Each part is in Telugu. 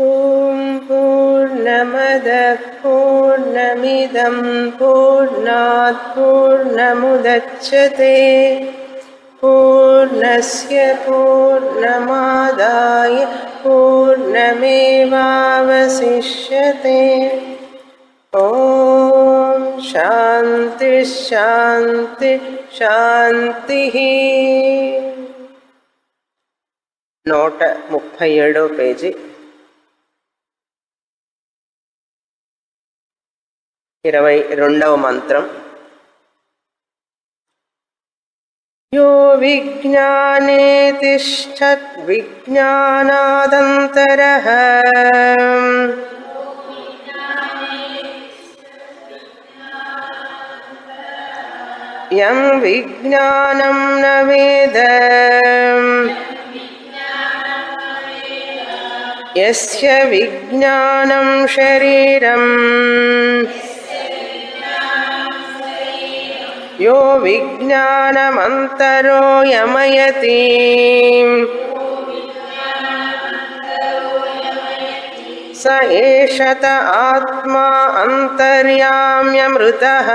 ఓం పూర్ణమదః పూర్ణమిదం పూర్ణాత్ పూర్ణముదచ్యతే పూర్ణస్య పూర్ణమాదాయ పూర్ణమేవావశిష్యతే. ఓం శాంతి శాంతి శాంతి. 137వ పేజీ. 22వ మంత్రం. యో విజ్ఞానే తిష్టత్ విజ్ఞానాదంతరః యం విజ్ఞానం న వేద యస్య విజ్ఞానం శరీరం యో విజ్ఞానమంతరో యమయతి స ఏషత ఆత్మా అంతర్యామ్యమృతః.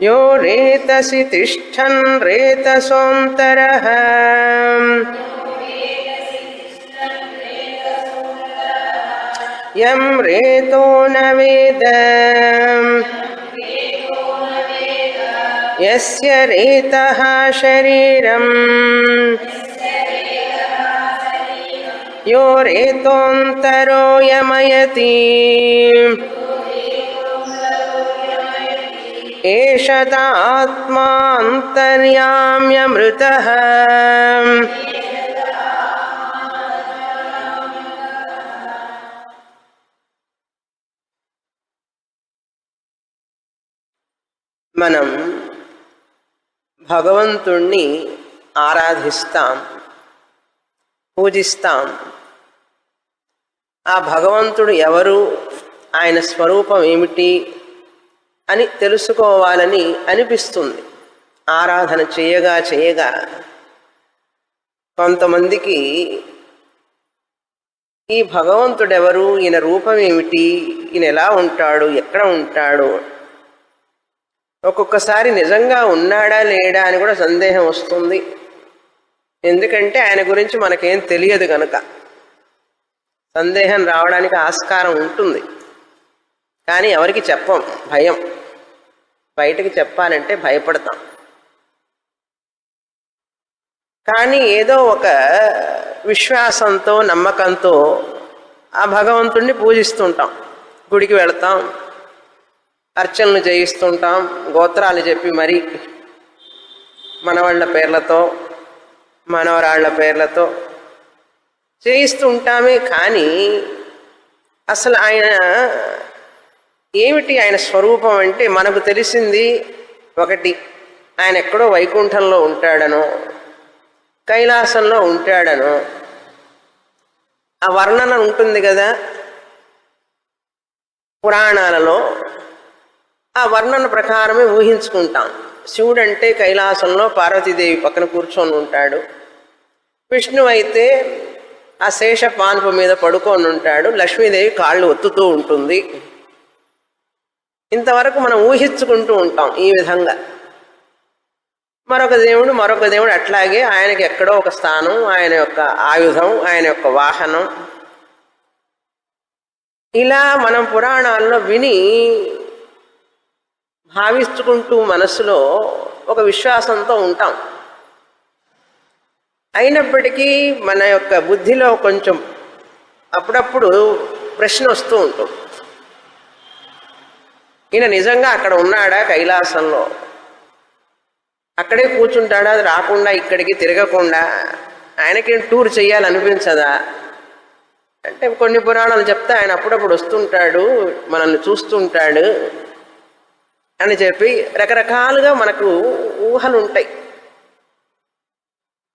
యో రేతసి తిష్టన్ రేతసోంతరః యం రేతో న వేద యస్య రేతః శరీరం యో రేతోంతరో యమయతి ఏషత ఆత్మా అంతర్యామ్యమృతః. మనం భగవంతుణ్ణి ఆరాధిస్తాం, పూజిస్తాం. ఆ భగవంతుడు ఎవరు, ఆయన స్వరూపం ఏమిటి అని తెలుసుకోవాలని అనిపిస్తుంది. ఆరాధన చేయగా చేయగా కొంతమందికి ఈ భగవంతుడెవరు, ఈయన రూపం ఏమిటి, ఈయన ఎలా ఉంటాడు, ఎక్కడ ఉంటాడు, ఒక్కొక్కసారి నిజంగా ఉన్నాడా లేడా అని కూడా సందేహం వస్తుంది. ఎందుకంటే ఆయన గురించి మనకేం తెలియదు కనుక సందేహం రావడానికి ఆస్కారం ఉంటుంది. కానీ ఎవరికి చెప్పం, భయం. బయటకు చెప్పాలంటే భయపడతాం. కానీ ఏదో ఒక విశ్వాసంతో నమ్మకంతో ఆ భగవంతుణ్ణి పూజిస్తుంటాం. గుడికి వెళతాం, అర్చనలు చేయిస్తుంటాం, గోత్రాలు చెప్పి మరి మనవాళ్ళ పేర్లతో మనవరాళ్ల పేర్లతో చేయిస్తుంటామే. కానీ అసలు ఆయన ఏమిటి, ఆయన స్వరూపం అంటే మనకు తెలిసింది ఒకటి, ఆయన ఎక్కడో వైకుంఠంలో ఉంటాడనో కైలాసంలో ఉంటాడనో ఆ వర్ణన ఉంటుంది కదా పురాణాలలో. ఆ వర్ణన ప్రకారమే ఊహించుకుంటాం. శివుడు అంటే కైలాసంలో పార్వతీదేవి పక్కన కూర్చొని ఉంటాడు, విష్ణువు అయితే ఆ శేష పాన్పు మీద పడుకొని ఉంటాడు, లక్ష్మీదేవి కాళ్ళు ఒత్తుతూ ఉంటుంది. ఇంతవరకు మనం ఊహించుకుంటూ ఉంటాం ఈ విధంగా. మరొక దేవుడు అట్లాగే ఆయనకి ఎక్కడో ఒక స్థానం, ఆయన యొక్క ఆయుధం, ఆయన యొక్క వాహనం. ఇలా మనం పురాణాల్లో విని భావించుకుంటూ మనసులో ఒక విశ్వాసంతో ఉంటాం. అయినప్పటికీ మన యొక్క బుద్ధిలో కొంచెం అప్పుడప్పుడు ప్రశ్న వస్తూ ఉంటుంది. ఈయన నిజంగా అక్కడ ఉన్నాడా కైలాసంలో? అక్కడే కూర్చుంటాడా, రాకుండా ఇక్కడికి తిరగకుండా? ఆయనకి టూర్ చేయాలనిపించదా అంటే కొన్ని పురాణాలు చెప్తే ఆయన అప్పుడప్పుడు వస్తుంటాడు, మనల్ని చూస్తుంటాడు అని చెప్పి రకరకాలుగా మనకు ఊహలు ఉంటాయి.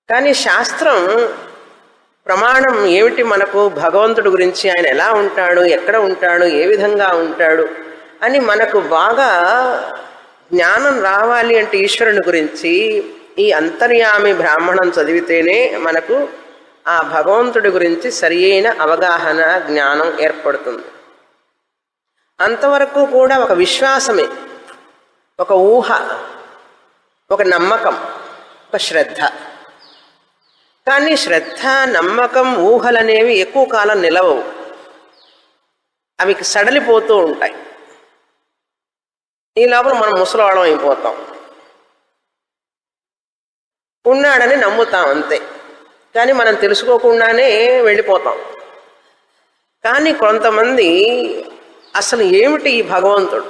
కానీ శాస్త్రం ప్రమాణం ఏమిటి మనకు భగవంతుడి గురించి, ఆయన ఎలా ఉంటాడు, ఎక్కడ ఉంటాడు, ఏ విధంగా ఉంటాడు అని మనకు బాగా జ్ఞానం రావాలి అంటే ఈశ్వరుని గురించి ఈ అంతర్యామి బ్రాహ్మణం చదివితేనే మనకు ఆ భగవంతుడి గురించి సరియైన అవగాహన జ్ఞానం ఏర్పడుతుంది. అంతవరకు కూడా ఒక విశ్వాసమే, ఒక ఊహ, ఒక నమ్మకం, ఒక శ్రద్ధ. కానీ శ్రద్ధ, నమ్మకం, ఊహలనేవి ఎక్కువ కాలం నిలవవు. అవి సడలిపోతూ ఉంటాయి. ఈ లోపల మనం ముసలివాళ్ళం అయిపోతాం. ఉన్నాడని నమ్ముతాం అంతే, కానీ మనం తెలుసుకోకుండానే వెళ్ళిపోతాం. కానీ కొంతమంది అసలు ఏమిటి ఈ భగవంతుడు,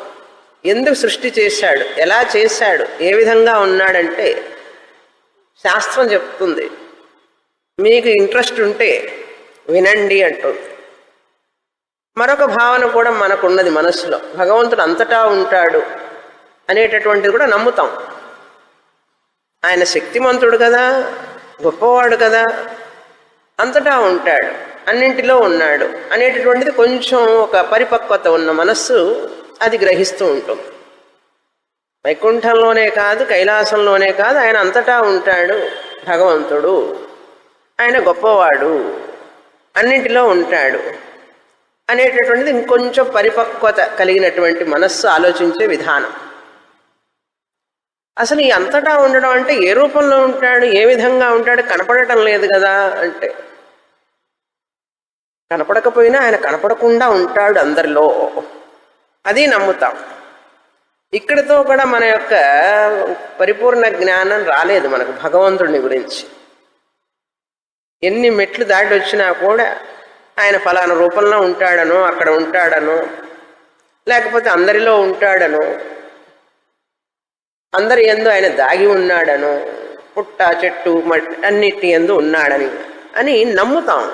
ఎందుకు సృష్టి చేశాడు, ఎలా చేశాడు, ఏ విధంగా ఉన్నాడంటే శాస్త్రం చెప్తుంది. మీకు ఇంట్రెస్ట్ ఉంటే వినండి అంటుంది. మరొక భావన కూడా మనకున్నది మనస్సులో, భగవంతుడు అంతటా ఉంటాడు అనేటటువంటిది కూడా నమ్ముతాం. ఆయన శక్తిమంతుడు కదా, గొప్పవాడు కదా, అంతటా ఉంటాడు, అన్నింటిలో ఉన్నాడు అనేటటువంటిది కొంచెం ఒక పరిపక్వత ఉన్న మనస్సు అది గ్రహిస్తూ ఉంటుంది. వైకుంఠంలోనే కాదు, కైలాసంలోనే కాదు, ఆయన అంతటా ఉంటాడు భగవంతుడు, ఆయన గొప్పవాడు, అన్నింటిలో ఉంటాడు అనేటటువంటిది ఇంకొంచెం పరిపక్వత కలిగినటువంటి మనస్సు ఆలోచించే విధానం. అసలు ఈ అంతటా ఉండడం అంటే ఏ రూపంలో ఉంటాడు, ఏ విధంగా ఉంటాడు, కనపడటం లేదు కదా అంటే, కనపడకపోయినా ఆయన కనపడకుండా ఉంటాడు అందరిలో, అది నమ్ముతాం. ఇక్కడితో కూడా మన యొక్క పరిపూర్ణ జ్ఞానం రాలేదు మనకు భగవంతుడిని గురించి. ఎన్ని మెట్లు దాటి వచ్చినా కూడా ఆయన ఫలానా రూపంలో ఉంటాడనో, అక్కడ ఉంటాడనో, లేకపోతే అందరిలో ఉంటాడనో, అందరి యందు ఆయన దాగి ఉన్నాడనో, పుట్ట చెట్టు మట్టి అన్నిటి యందు ఉన్నాడని అని నమ్ముతాం.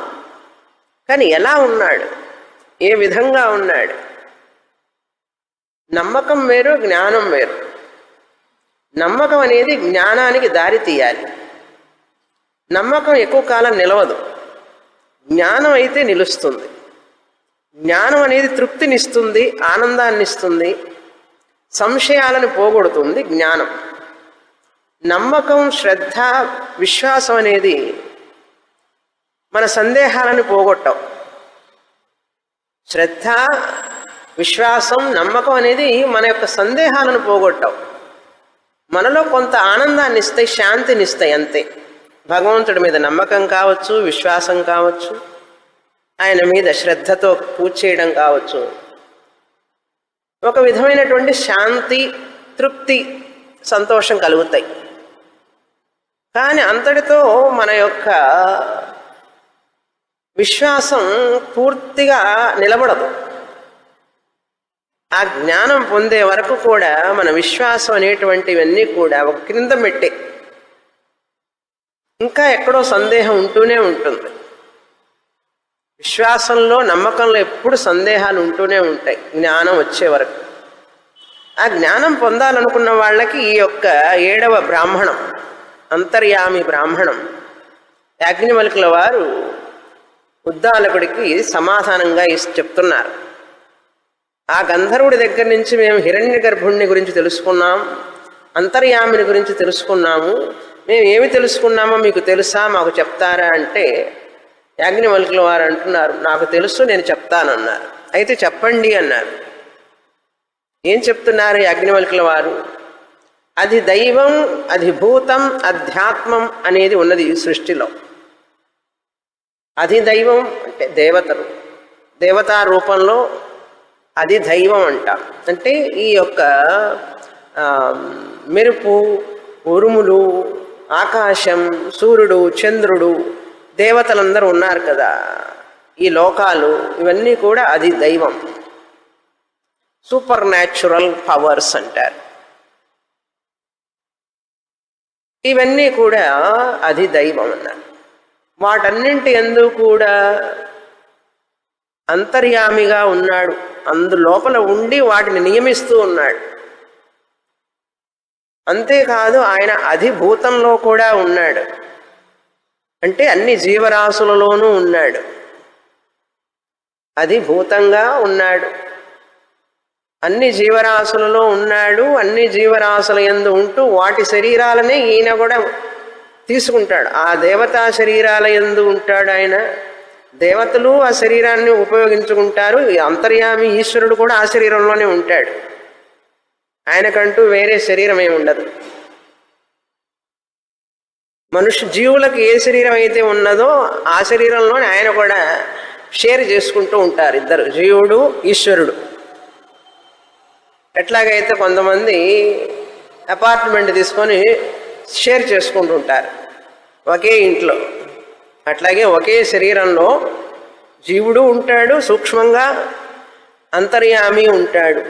కానీ ఎలా ఉన్నాడు, ఏ విధంగా ఉన్నాడు? నమ్మకం వేరు, జ్ఞానం వేరు. నమ్మకం అనేది జ్ఞానానికి దారి తీయాలి. నమ్మకం ఎక్కువ కాలం నిలవదు, జ్ఞానం అయితే నిలుస్తుంది. జ్ఞానం అనేది తృప్తినిస్తుంది, ఆనందాన్ని ఇస్తుంది, సంశయాలను పోగొడుతుంది జ్ఞానం. నమ్మకం, శ్రద్ధ, విశ్వాసం అనేది మన సందేహాలను పోగొట్టవు. శ్రద్ధ, విశ్వాసం, నమ్మకం అనేది మన యొక్క సందేహాలను పోగొట్టవు. మనలో కొంత ఆనందాన్ని ఇస్తాయి, శాంతిని ఇస్తాయి, అంతే. భగవంతుడి మీద నమ్మకం కావచ్చు, విశ్వాసం కావచ్చు, ఆయన మీద శ్రద్ధతో పూజ చేయడం కావచ్చు, ఒక విధమైనటువంటి శాంతి, తృప్తి, సంతోషం కలుగుతాయి. కానీ అంతటితో మన యొక్క విశ్వాసం పూర్తిగా నిలబడదు. ఆ జ్ఞానం పొందే వరకు కూడా మన విశ్వాసం అనేటువంటివన్నీ కూడా ఒక క్రింద మెట్టే, ఇంకా ఎక్కడో సందేహం ఉంటూనే ఉంటుంది. విశ్వాసంలో, నమ్మకంలో ఎప్పుడు సందేహాలు ఉంటూనే ఉంటాయి జ్ఞానం వచ్చే వరకు. ఆ జ్ఞానం పొందాలనుకున్న వాళ్ళకి ఈ యొక్క 7వ బ్రాహ్మణం, అంతర్యామి బ్రాహ్మణం, యాజ్ఞవల్కుల వారు ఉద్దాలకుడికి సమాధానంగా చెప్తున్నారు. ఆ గంధర్వుడి దగ్గర నుంచి మేము హిరణ్య గర్భుణ్ణి గురించి తెలుసుకున్నాం, అంతర్యామిని గురించి తెలుసుకున్నాము, మేము ఏమి తెలుసుకున్నామో మీకు తెలుసా, మాకు చెప్తారా అంటే యాజ్ఞవల్కుల వారు అంటున్నారు, నాకు తెలుసు, నేను చెప్తానన్నారు. అయితే చెప్పండి అన్నారు. ఏం చెప్తున్నారు యాజ్ఞవల్కుల వారు? అది దైవం, అధిభూతం, అధ్యాత్మం అనేది ఉన్నది ఈ సృష్టిలో. అధిదైవం అంటే దేవతలు, దేవతా రూపంలో అది దైవం అంటాం. అంటే ఈ యొక్క మెరుపు, ఉరుములు, ఆకాశం, సూర్యుడు, చంద్రుడు, దేవతలందరూ ఉన్నారు కదా, ఈ లోకాలు, ఇవన్నీ కూడా అది దైవం. సూపర్ న్యాచురల్ పవర్స్ అంటారు. ఇవన్నీ కూడా అది దైవం అన్నారు. వాటన్నింటి యందు కూడా అంతర్యామిగా ఉన్నాడు, అందులోపల ఉండి వాటిని నియమిస్తూ ఉన్నాడు. అంతేకాదు ఆయన అధిభూతంలో కూడా ఉన్నాడు, అంటే అన్ని జీవరాశులలోనూ ఉన్నాడు, అధిభూతంగా ఉన్నాడు. అన్ని జీవరాశులలో ఉన్నాడు, అన్ని జీవరాశుల యందు ఉంటూ వాటి శరీరాలనే ఈయన కూడా తీసుకుంటాడు. ఆ దేవతా శరీరాల యందు ఉంటాడు ఆయన. దేవతలు ఆ శరీరాన్ని ఉపయోగించుకుంటారు. అంతర్యామి ఈశ్వరుడు కూడా ఆ శరీరంలోనే ఉంటాడు. ఆయనకంటూ వేరే శరీరం ఏమి ఉండదు. జీవులకు ఏ శరీరం అయితే ఉన్నదో ఆ శరీరంలోనే ఆయన కూడా షేర్ చేసుకుంటూ ఉంటారు ఇద్దరు, జీవుడు ఈశ్వరుడు. ఎట్లాగైతే కొంతమంది అపార్ట్మెంట్ తీసుకొని షేర్ చేసుకుంటూ ఉంటారు ఒకే ఇంట్లో, అట్లాగే ఒకే శరీరంలో జీవుడు ఉంటాడు, సూక్ష్మంగా అంతర్యామి ఉంటాడు,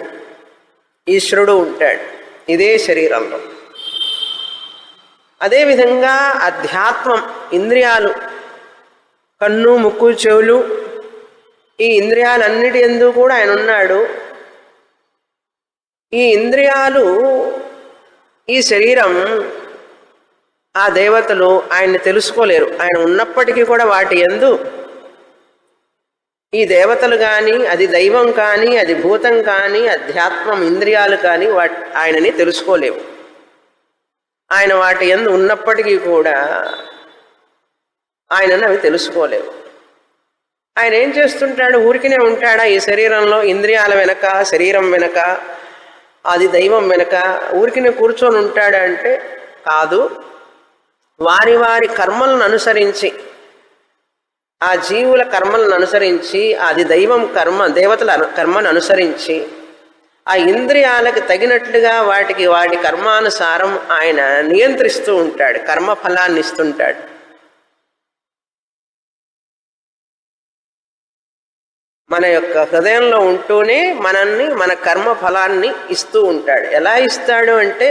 ఈశ్వరుడు ఉంటాడు ఇదే శరీరంలో. అదేవిధంగా అధ్యాత్మం, ఇంద్రియాలు, కన్ను, ముక్కు, చెవులు, ఈ ఇంద్రియాలన్నిటి యందు కూడా ఆయన ఉన్నాడు. ఈ ఇంద్రియాలు, ఈ శరీరం, ఆ దేవతలు ఆయన్ని తెలుసుకోలేరు. ఆయన ఉన్నప్పటికీ కూడా వాటి యందు ఈ దేవతలు కానీ, అది దైవం కానీ, అది భూతం కానీ, అధ్యాత్మం, ఇంద్రియాలు కానీ ఆయనని తెలుసుకోలేవు. ఆయన వాటి యందు ఉన్నప్పటికీ కూడా ఆయనను అవి తెలుసుకోలేవు. ఆయన ఏం చేస్తుంటాడు? ఊరికినే ఉంటాడా ఈ శరీరంలో? ఇంద్రియాల వెనక, శరీరం వెనక, అది దైవం వెనక ఊరికినే కూర్చొని ఉంటాడా అంటే కాదు. వారి వారి కర్మలను అనుసరించి, ఆ జీవుల కర్మలను అనుసరించి, అది దైవం కర్మ, దేవతల కర్మను అనుసరించి, ఆ ఇంద్రియాలకు తగినట్లుగా వాటి కర్మానుసారం ఆయన నియంత్రిస్తూ ఉంటాడు, కర్మఫలాన్ని ఇస్తుంటాడు. మన యొక్క హృదయంలో ఉంటూనే మనల్ని, మన కర్మ ఫలాన్ని ఇస్తూ ఉంటాడు. ఎలా ఇస్తాడు అంటే,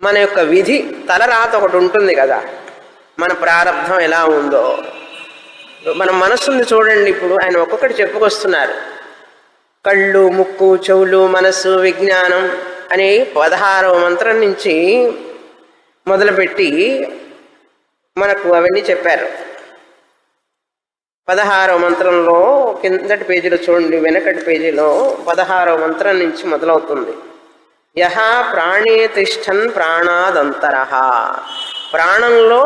మన యొక్క విధి తలరాత ఒకటి ఉంటుంది కదా, మన ప్రారంధం ఎలా ఉందో. మన మనస్సుని చూడండి. ఇప్పుడు ఆయన ఒక్కొక్కటి చెప్పుకొస్తున్నారు. కళ్ళు, ముక్కు, చెవులు, మనస్సు, విజ్ఞానం అని 16వ మంత్రం నుంచి మొదలుపెట్టి మనకు అవన్నీ చెప్పారు. 16వ మంత్రంలో కిందటి పేజీలో చూడండి, వెనకటి పేజీలో 16వ మంత్రం నుంచి మొదలవుతుంది. యహ ప్రాణే తిష్టన్ ప్రాణాదంతరః, ప్రాణంలో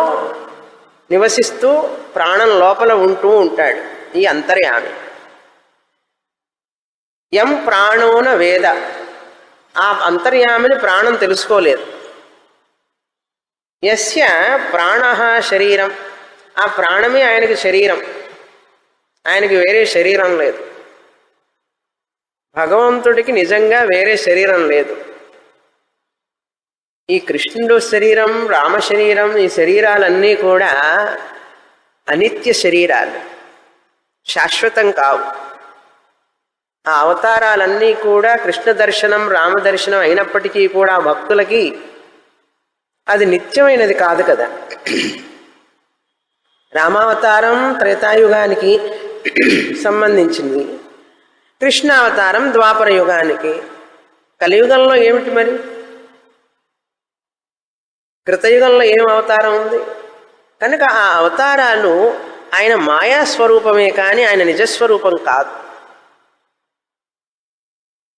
నివసిస్తూ ప్రాణం లోపల ఉంటూ ఉంటాడు ఈ అంతర్యామి. యం ప్రాణోన వేద, ఆ అంతర్యామిని ప్రాణం తెలుసుకోలేదు. యస్య ప్రాణః శరీరం, ఆ ప్రాణమే ఆయనకి శరీరం, ఆయనకి వేరే శరీరం లేదు. భగవంతుడికి నిజంగా వేరే శరీరం లేదు. ఈ కృష్ణుడు శరీరం, రామ శరీరం, ఈ శరీరాలన్నీ కూడా అనిత్య శరీరాలు, శాశ్వతం కావు. ఆ అవతారాలన్నీ కూడా కృష్ణ దర్శనం, రామ దర్శనం అయినప్పటికీ కూడా భక్తులకి అది నిత్యమైనది కాదు కదా. రామావతారం త్రేతాయుగానికి సంబంధించింది, కృష్ణావతారం ద్వాపర యుగానికి. కలియుగంలో ఏమిటి మరి? కృతయుగంలో ఏం అవతారం ఉంది? కనుక ఆ అవతారాలు ఆయన మాయాస్వరూపమే కానీ ఆయన నిజస్వరూపం కాదు.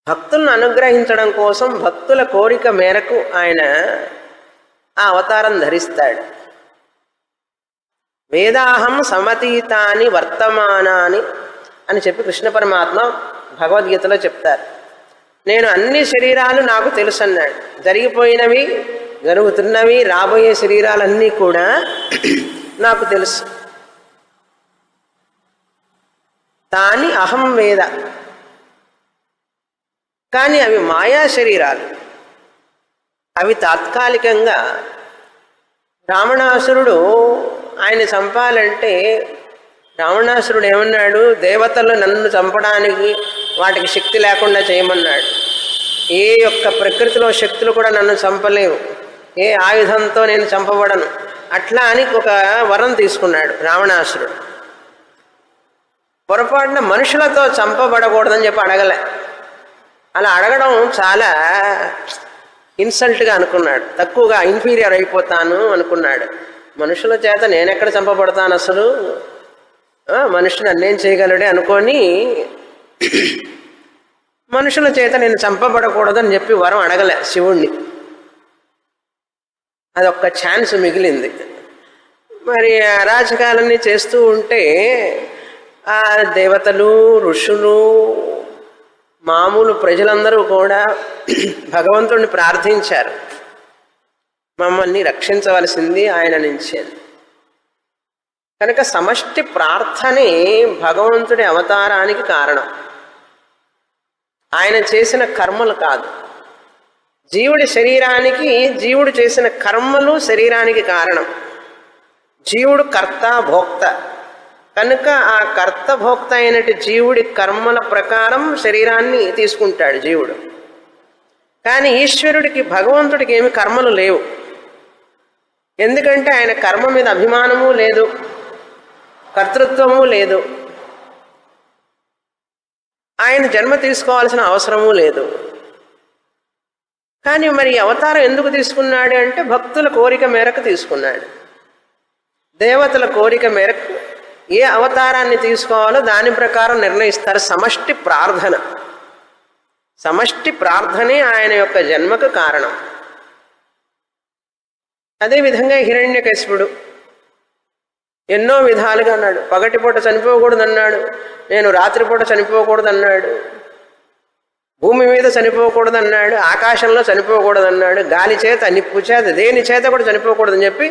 భక్తులను అనుగ్రహించడం కోసం, భక్తుల కోరిక మేరకు ఆయన ఆ అవతారం ధరిస్తాడు. వేదాహం సమతీతాని వర్తమానాని అని చెప్పి కృష్ణ పరమాత్మ భగవద్గీతలో చెప్తారు. నేను అన్ని శరీరాలు నాకు తెలుసు అన్నాడు. జరిగిపోయినవి, జరుగుతున్నవి, రాబోయే శరీరాలన్నీ కూడా నాకు తెలుసు. తాని అహం వేద, కానీ అవి మాయా శరీరాలు. అవి తాత్కాలికంగా, రావణాసురుడు ఆయన చంపాలంటే రావణాసురుడు ఏమన్నాడు? దేవతలు నన్ను చంపడానికి వాటికి శక్తి లేకుండా చేయమన్నాడు. ఏ యొక్క ప్రకృతిలో శక్తులు కూడా నన్ను చంపలేవు, ఏ ఆయుధంతో నేను చంపబడను అట్లా అని ఒక వరం తీసుకున్నాడు రావణాసురుడు. పొరపాటున మనుషులతో చంపబడకూడదని చెప్పి అడగలే. అలా అడగడం చాలా ఇన్సల్ట్గా అనుకున్నాడు, తక్కువగా ఇన్ఫీరియర్ అయిపోతాను అనుకున్నాడు. మనుషుల చేత నేనెక్కడ చంపబడతాను, అసలు మనుషుడు అన్నేం చేయగలడే అనుకొని మనుషుల చేత నేను చంపబడకూడదని చెప్పి వరం అడగలే శివుణ్ణి. అదొక్క ఛాన్స్ మిగిలింది. మరి అరాచకాలన్నీ చేస్తూ ఉంటే ఆ దేవతలు, ఋషులు, మామూలు ప్రజలందరూ కూడా భగవంతుడిని ప్రార్థించారు, మమ్మల్ని రక్షించవలసింది ఆయన నుంచి. కనుక సమష్టి ప్రార్థనే భగవంతుడి అవతారానికి కారణం, ఆయన చేసిన కర్మలు కాదు. జీవుడి శరీరానికి జీవుడు చేసిన కర్మలు శరీరానికి కారణం. జీవుడు కర్త భోక్త కనుక ఆ కర్త భోక్త అయినట్టు జీవుడి కర్మల ప్రకారం శరీరాన్ని తీసుకుంటాడు జీవుడు. కానీ ఈశ్వరుడికి, భగవంతుడికి ఏమి కర్మలు లేవు. ఎందుకంటే ఆయన కర్మ మీద అభిమానము లేదు, కర్తృత్వము లేదు, ఆయన జన్మ తీసుకోవాల్సిన అవసరము లేదు. కానీ మరి అవతారం ఎందుకు తీసుకున్నాడు అంటే భక్తుల కోరిక మేరకు తీసుకున్నాడు. దేవతల కోరిక మేరకు ఏ అవతారాన్ని తీసుకోవాలో దాని ప్రకారం నిర్ణయిస్తారు. సమష్టి ప్రార్థన, సమష్టి ప్రార్థనే ఆయన యొక్క జన్మకు కారణం. అదేవిధంగా హిరణ్యకశిపుడు ఎన్నో విధాలుగా అన్నాడు. పగటిపూట చనిపోకూడదన్నాడు, నేను రాత్రిపూట చనిపోకూడదన్నాడు, భూమి మీద చనిపోకూడదన్నాడు, ఆకాశంలో చనిపోకూడదన్నాడు, గాలి చేత, నిప్పు చేత, దేని చేత కూడా చనిపోకూడదని చెప్పి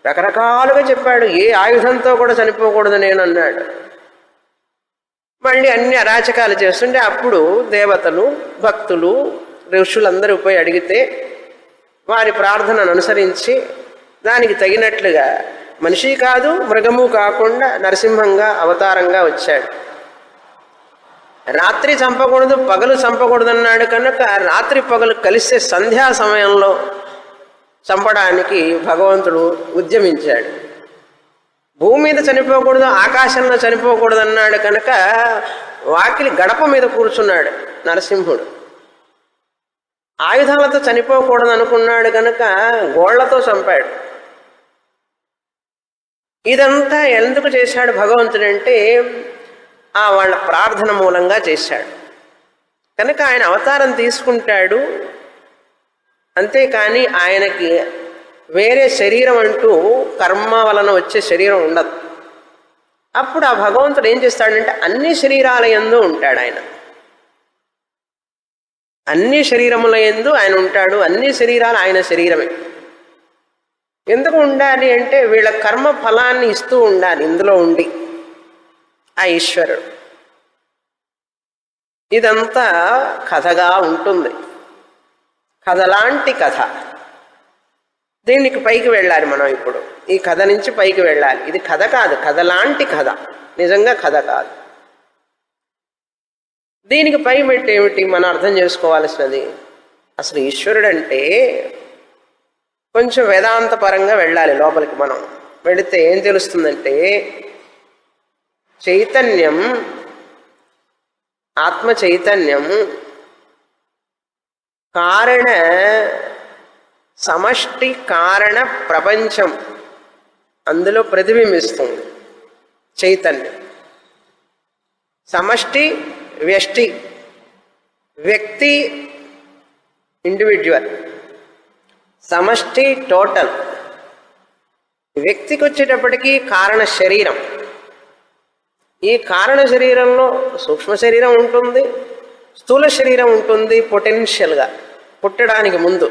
రకరకాలుగా చెప్పాడు. ఏ ఆయుధంతో కూడా చనిపోకూడదు నేను అన్నాడు. మళ్ళీ అన్ని అరాచకాలు చేస్తుంటే అప్పుడు దేవతలు, భక్తులు, ఋషులందరూ పోయి అడిగితే వారి ప్రార్థనను అనుసరించి దానికి తగినట్లుగా మనిషి కాదు మృగము కాకుండా నరసింహంగా అవతారంగా వచ్చాడు. రాత్రి చంపకూడదు, పగలు చంపకూడదు అన్నాడు కనుక రాత్రి పగలు కలిసే సంధ్యా సమయంలో చంపడానికి భగవంతుడు ఉద్యమించాడు. భూమి మీద చనిపోకూడదు, ఆకాశంలో చనిపోకూడదు అన్నాడు కనుక వాకిలి గడప మీద కూర్చున్నాడు నరసింహుడు. ఆయుధాలతో చనిపోకూడదు అనుకున్నాడు కనుక గోళ్లతో చంపాడు. ఇదంతా ఎందుకు చేశాడు భగవంతుడు అంటే వాళ్ళ ప్రార్థన మూలంగా చేశాడు. కనుక ఆయన అవతారం తీసుకుంటాడు. అంతేకాని ఆయనకి వేరే శరీరం అంటూ కర్మ వలన వచ్చే శరీరం ఉండదు. అప్పుడు ఆ భగవంతుడు ఏం చేస్తాడంటే అన్ని శరీరాల యందు ఉంటాడు. ఆయన అన్ని శరీరముల యందు ఆయన ఉంటాడు. అన్ని శరీరాలు ఆయన శరీరమే. ఎందుకు ఉండాలి అంటే వీళ్ళ కర్మ ఫలాన్ని ఇస్తూ ఉండాలి ఇందులో ఉండి ఆ ఈశ్వరుడు. ఇదంతా కథగా ఉంటుంది, కథలాంటి కథ. దీనికి పైకి వెళ్ళాలి మనం. ఇప్పుడు ఈ కథ నుంచి పైకి వెళ్ళాలి. ఇది కథ కాదు, కథలాంటి కథ, నిజంగా కథ కాదు. దీనికి పై మెట్టు ఏమిటి మనం అర్థం చేసుకోవాల్సినది? అసలు ఈశ్వరుడు అంటే కొంచెం వేదాంత పరంగా వెళ్ళాలి. లోపలికి మనం వెళితే ఏం తెలుస్తుందంటే చైతన్యం, ఆత్మ చైతన్యం కారణ సమష్టి కారణ ప్రపంచం అందులో ప్రతిబింబిస్తుంది. చైతన్యం సమష్టి, వ్యష్టి, వ్యక్తి ఇండివిజువల్, సమష్టి టోటల్. వ్యక్తికి వచ్చేటప్పటికీ కారణ శరీరం. ఈ కారణ శరీరంలో సూక్ష్మ శరీరం ఉంటుంది, స్థూల శరీరం ఉంటుంది. పొటెన్షియల్గా పుట్టడానికి ముందు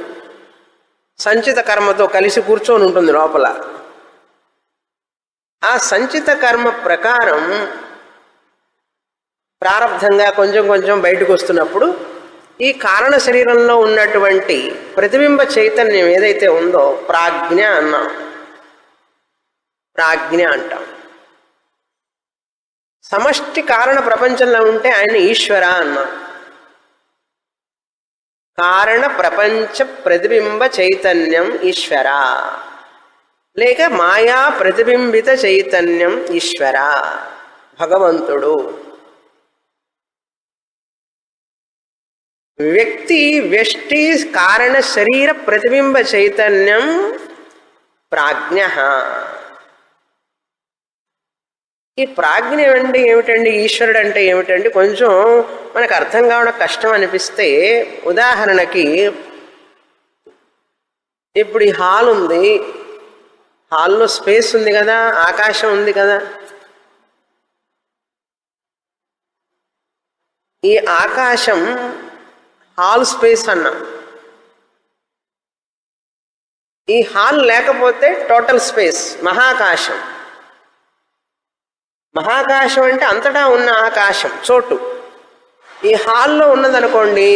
సంచిత కర్మతో కలిసి కూర్చొని ఉంటుంది లోపల. ఆ సంచిత కర్మ ప్రకారం ప్రారబ్ధంగా కొంచెం కొంచెం బయటకు వస్తున్నప్పుడు ఈ కారణ శరీరంలో ఉన్నటువంటి ప్రతిబింబ చైతన్యం ఏదైతే ఉందో ప్రాజ్ఞ అన్నాం, ప్రాజ్ఞ అంటాం. సమష్టి కారణ ప్రపంచంలో ఉంటే ఆయన ఈశ్వర అన్నాం. కారణ ప్రపంచ ప్రతిబింబ చైతన్యం ఈశ్వర, లేక మాయా ప్రతిబింబిత చైతన్యం ఈశ్వర, భగవంతుడు. వ్యక్తి వ్యష్టి కారణ శరీర ప్రతిబింబ చైతన్యం ప్రాజ్ఞ. ఈ ప్రాజ్ఞ ఏమిటండి, ఈశ్వరుడు అంటే ఏమిటండి, కొంచెం మనకు అర్థం కావడం కష్టం అనిపిస్తే, ఉదాహరణకి ఇప్పుడు ఈ హాల్ ఉంది, హాల్లో స్పేస్ ఉంది కదా, ఆకాశం ఉంది కదా. ఈ ఆకాశం హాల్ స్పేస్ అన్నాం. ఈ హాల్ లేకపోతే టోటల్ స్పేస్ మహాకాశం. మహాకాశం అంటే అంతటా ఉన్న ఆకాశం, చోటు. ఈ హాల్లో ఉన్నదనుకోండి,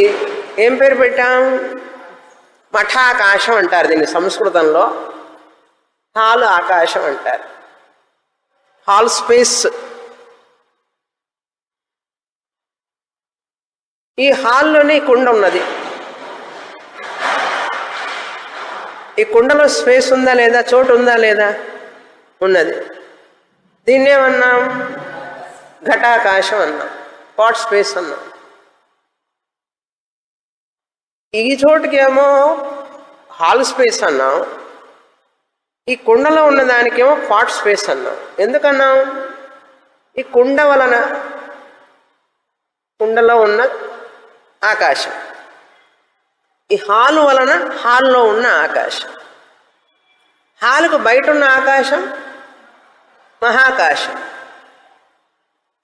ఏం పేరు పెట్టాం? మఠాకాశం అంటారు దీన్ని సంస్కృతంలో. హాల్ ఆకాశం అంటారు, హాల్ స్పేస్. ఈ హాల్లోనే కుండ ఉన్నది. ఈ కుండలో స్పేస్ ఉందా లేదా, చోటు ఉందా లేదా? ఉన్నది. దీన్నేమన్నాం? ఘటాకాశం అన్నాం, పాట్ స్పేస్ అన్నాం. ఈ చోటుకేమో హాల్ స్పేస్ అన్నాం, ఈ కుండలో ఉన్నదానికేమో పాట్ స్పేస్ అన్నాం. ఎందుకన్నాం? ఈ కుండ వలన, కుండలో ఉన్న ఆకాశం, ఈ హాలు వలన హాల్లో ఉన్న ఆకాశం. హాలుకు బయట ఉన్న ఆకాశం మహాకాశం.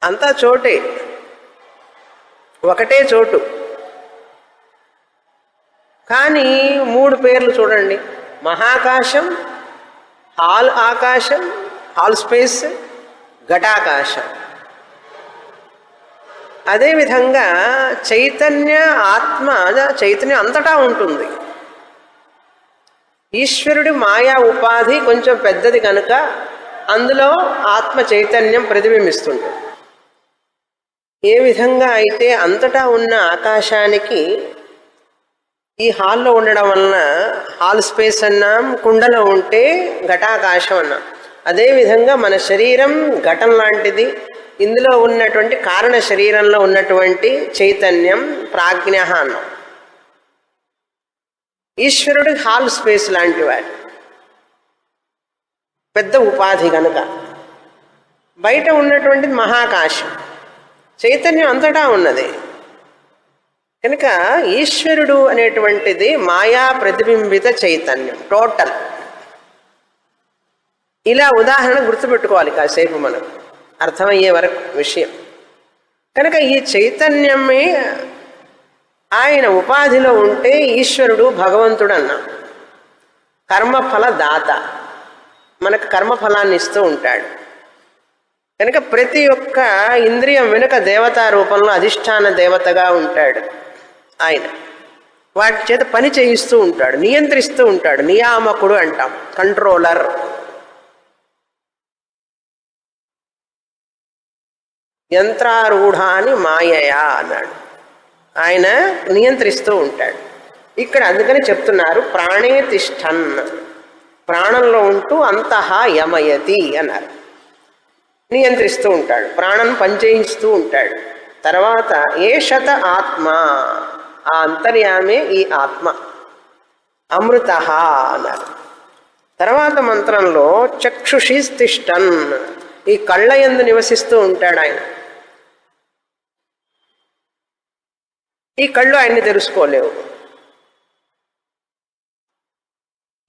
అంతా చోటే, ఒకటే చోటు. కానీ 3 పేర్లు చూడండి: మహాకాశం, హాల్ ఆకాశం, హాల్ స్పేస్, ఘటాకాశం. అదేవిధంగా చైతన్య, ఆత్మ, చైతన్యం అంతటా ఉంటుంది. ఈశ్వరుడి మాయా ఉపాధి కొంచెం పెద్దది కనుక అందులో ఆత్మ చైతన్యం ప్రతిబింబిస్తుంది. ఏ విధంగా అయితే అంతటా ఉన్న ఆకాశానికి ఈ హాల్లో ఉండడం వలన హాల్ స్పేస్ అన్నాం, కుండలో ఉంటే ఘటాకాశం అన్నాం. అదేవిధంగా మన శరీరం ఘటం లాంటిది. ఇందులో ఉన్నటువంటి కారణ శరీరంలో ఉన్నటువంటి చైతన్యం ప్రాజ్ఞ అన్నాం. ఈశ్వరుడు హాల్ స్పేస్ లాంటి వాడు, పెద్ద ఉపాధి కనుక. బయట ఉన్నటువంటి మహాకాశం, చైతన్యం అంతటా ఉన్నది కనుక ఈశ్వరుడు అనేటువంటిది మాయా ప్రతిబింబిత చైతన్యం, టోటల్. ఇలా ఉదాహరణ గుర్తుపెట్టుకోవాలి కాసేపు, మనం అర్థమయ్యే వరకు విషయం. కనుక ఈ చైతన్యమే ఆయన ఉపాధిలో ఉంటే ఈశ్వరుడు భగవంతుడు అన్నాం. కర్మఫల దాత, మనకు కర్మఫలాన్ని ఇస్తూ ఉంటాడు. కనుక ప్రతి ఒక్క ఇంద్రియం వెనుక దేవతా రూపంలో అధిష్టాన దేవతగా ఉంటాడు ఆయన. వాటి చేత పని చేయిస్తూ ఉంటాడు, నియంత్రిస్తూ ఉంటాడు. నియామకుడు అంటాం, కంట్రోలర్. యంత్రారూఢాని మాయయా అన్నాడు. ఆయన నియంత్రిస్తూ ఉంటాడు. ఇక్కడ అందుకని చెప్తున్నారు ప్రాణే తిష్టన్, ప్రాణంలో ఉంటూ అంతః యమయతి అన్నారు. నియంత్రిస్తూ ఉంటాడు, ప్రాణం పనిచేయిస్తూ ఉంటాడు. తర్వాత ఏషత ఆత్మ, ఆ అంతర్యామే ఈ ఆత్మ. అమృత అన్నారు. తర్వాత మంత్రంలో చక్షుషి తిష్టన్, ఈ కళ్ళ యందు నివసిస్తూ ఉంటాడు ఆయన. ఈ కళ్ళు ఆయన్ని తెలుసుకోలేవు.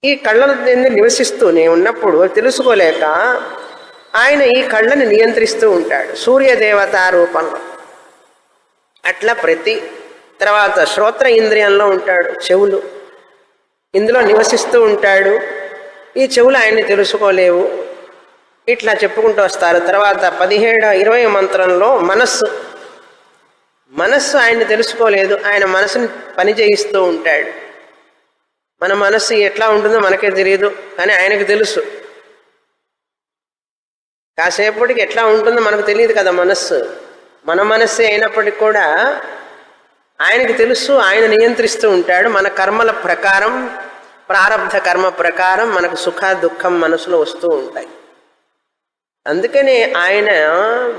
ఈ కళ్ళ యందు నివసిస్తూనే ఉన్నప్పుడు తెలుసుకోలేక ఆయన ఈ కళ్ళని నియంత్రిస్తూ ఉంటాడు సూర్యదేవత రూపంలో. అట్లా ప్రతి తర్వాత శ్రోత్ర ఇంద్రియంలో ఉంటాడు, చెవులు, ఇందులో నివసిస్తూ ఉంటాడు. ఈ చెవులు ఆయన్ని తెలుసుకోలేవు. ఇట్లా చెప్పుకుంటూ వస్తారు. తర్వాత 17-20 మంత్రంలో మనస్సు, మనస్సు ఆయన్ని తెలుసుకోలేదు. ఆయన మనసుని పని చేయిస్తూ ఉంటాడు. మన మనస్సు ఎట్లా ఉంటుందో మనకే తెలియదు, కానీ ఆయనకు తెలుసు. కాసేపటికి ఎట్లా ఉంటుందో మనకు తెలియదు కదా మనస్సు. మన మనస్సే అయినప్పటికీ కూడా ఆయనకి తెలుసు. ఆయన నియంత్రిస్తూ ఉంటాడు. మన కర్మల ప్రకారం, ప్రారబ్ధ కర్మ ప్రకారం మనకు సుఖ దుఃఖం మనసులో వస్తూ ఉంటాయి. అందుకనే ఆయన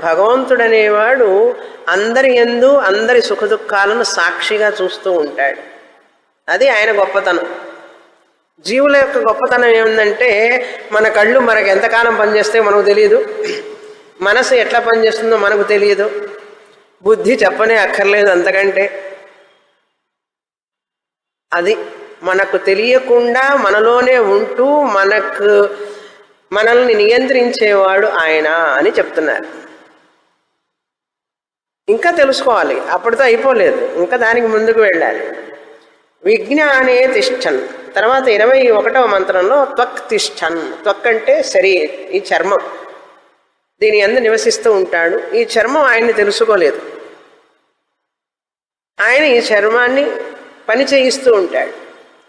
భగవంతుడనేవాడు అందరి యందు అందరి సుఖ దుఃఖాలను సాక్షిగా చూస్తూ ఉంటాడు. అది ఆయన గొప్పతనం. జీవుల యొక్క గొప్పతనం ఏమిటంటే మన కళ్ళు మనకు ఎంతకాలం పనిచేస్తే మనకు తెలియదు. మనసు ఎట్లా పనిచేస్తుందో మనకు తెలియదు, బుద్ధి చెప్పనే అక్కర్లేదు అంతకంటే. అది మనకు తెలియకుండా మనలోనే ఉంటూ మనల్ని నియంత్రించేవాడు ఆయన అని చెప్తున్నారు. ఇంకా తెలుసుకోవాలి, అప్పటితో అయిపోలేదు, ఇంకా దానికి ముందుకు వెళ్ళాలి. విజ్ఞానే తిష్టన్. తర్వాత 21వ మంత్రంలో త్వక్ తిష్టన్. త్వక్ అంటే శరీరం, ఈ చర్మం, దీని యందు నివసిస్తూ ఉంటాడు. ఈ చర్మం ఆయన్ని తెలుసుకోలేదు, ఆయన ఈ చర్మాన్ని పని చేయిస్తూ ఉంటాడు.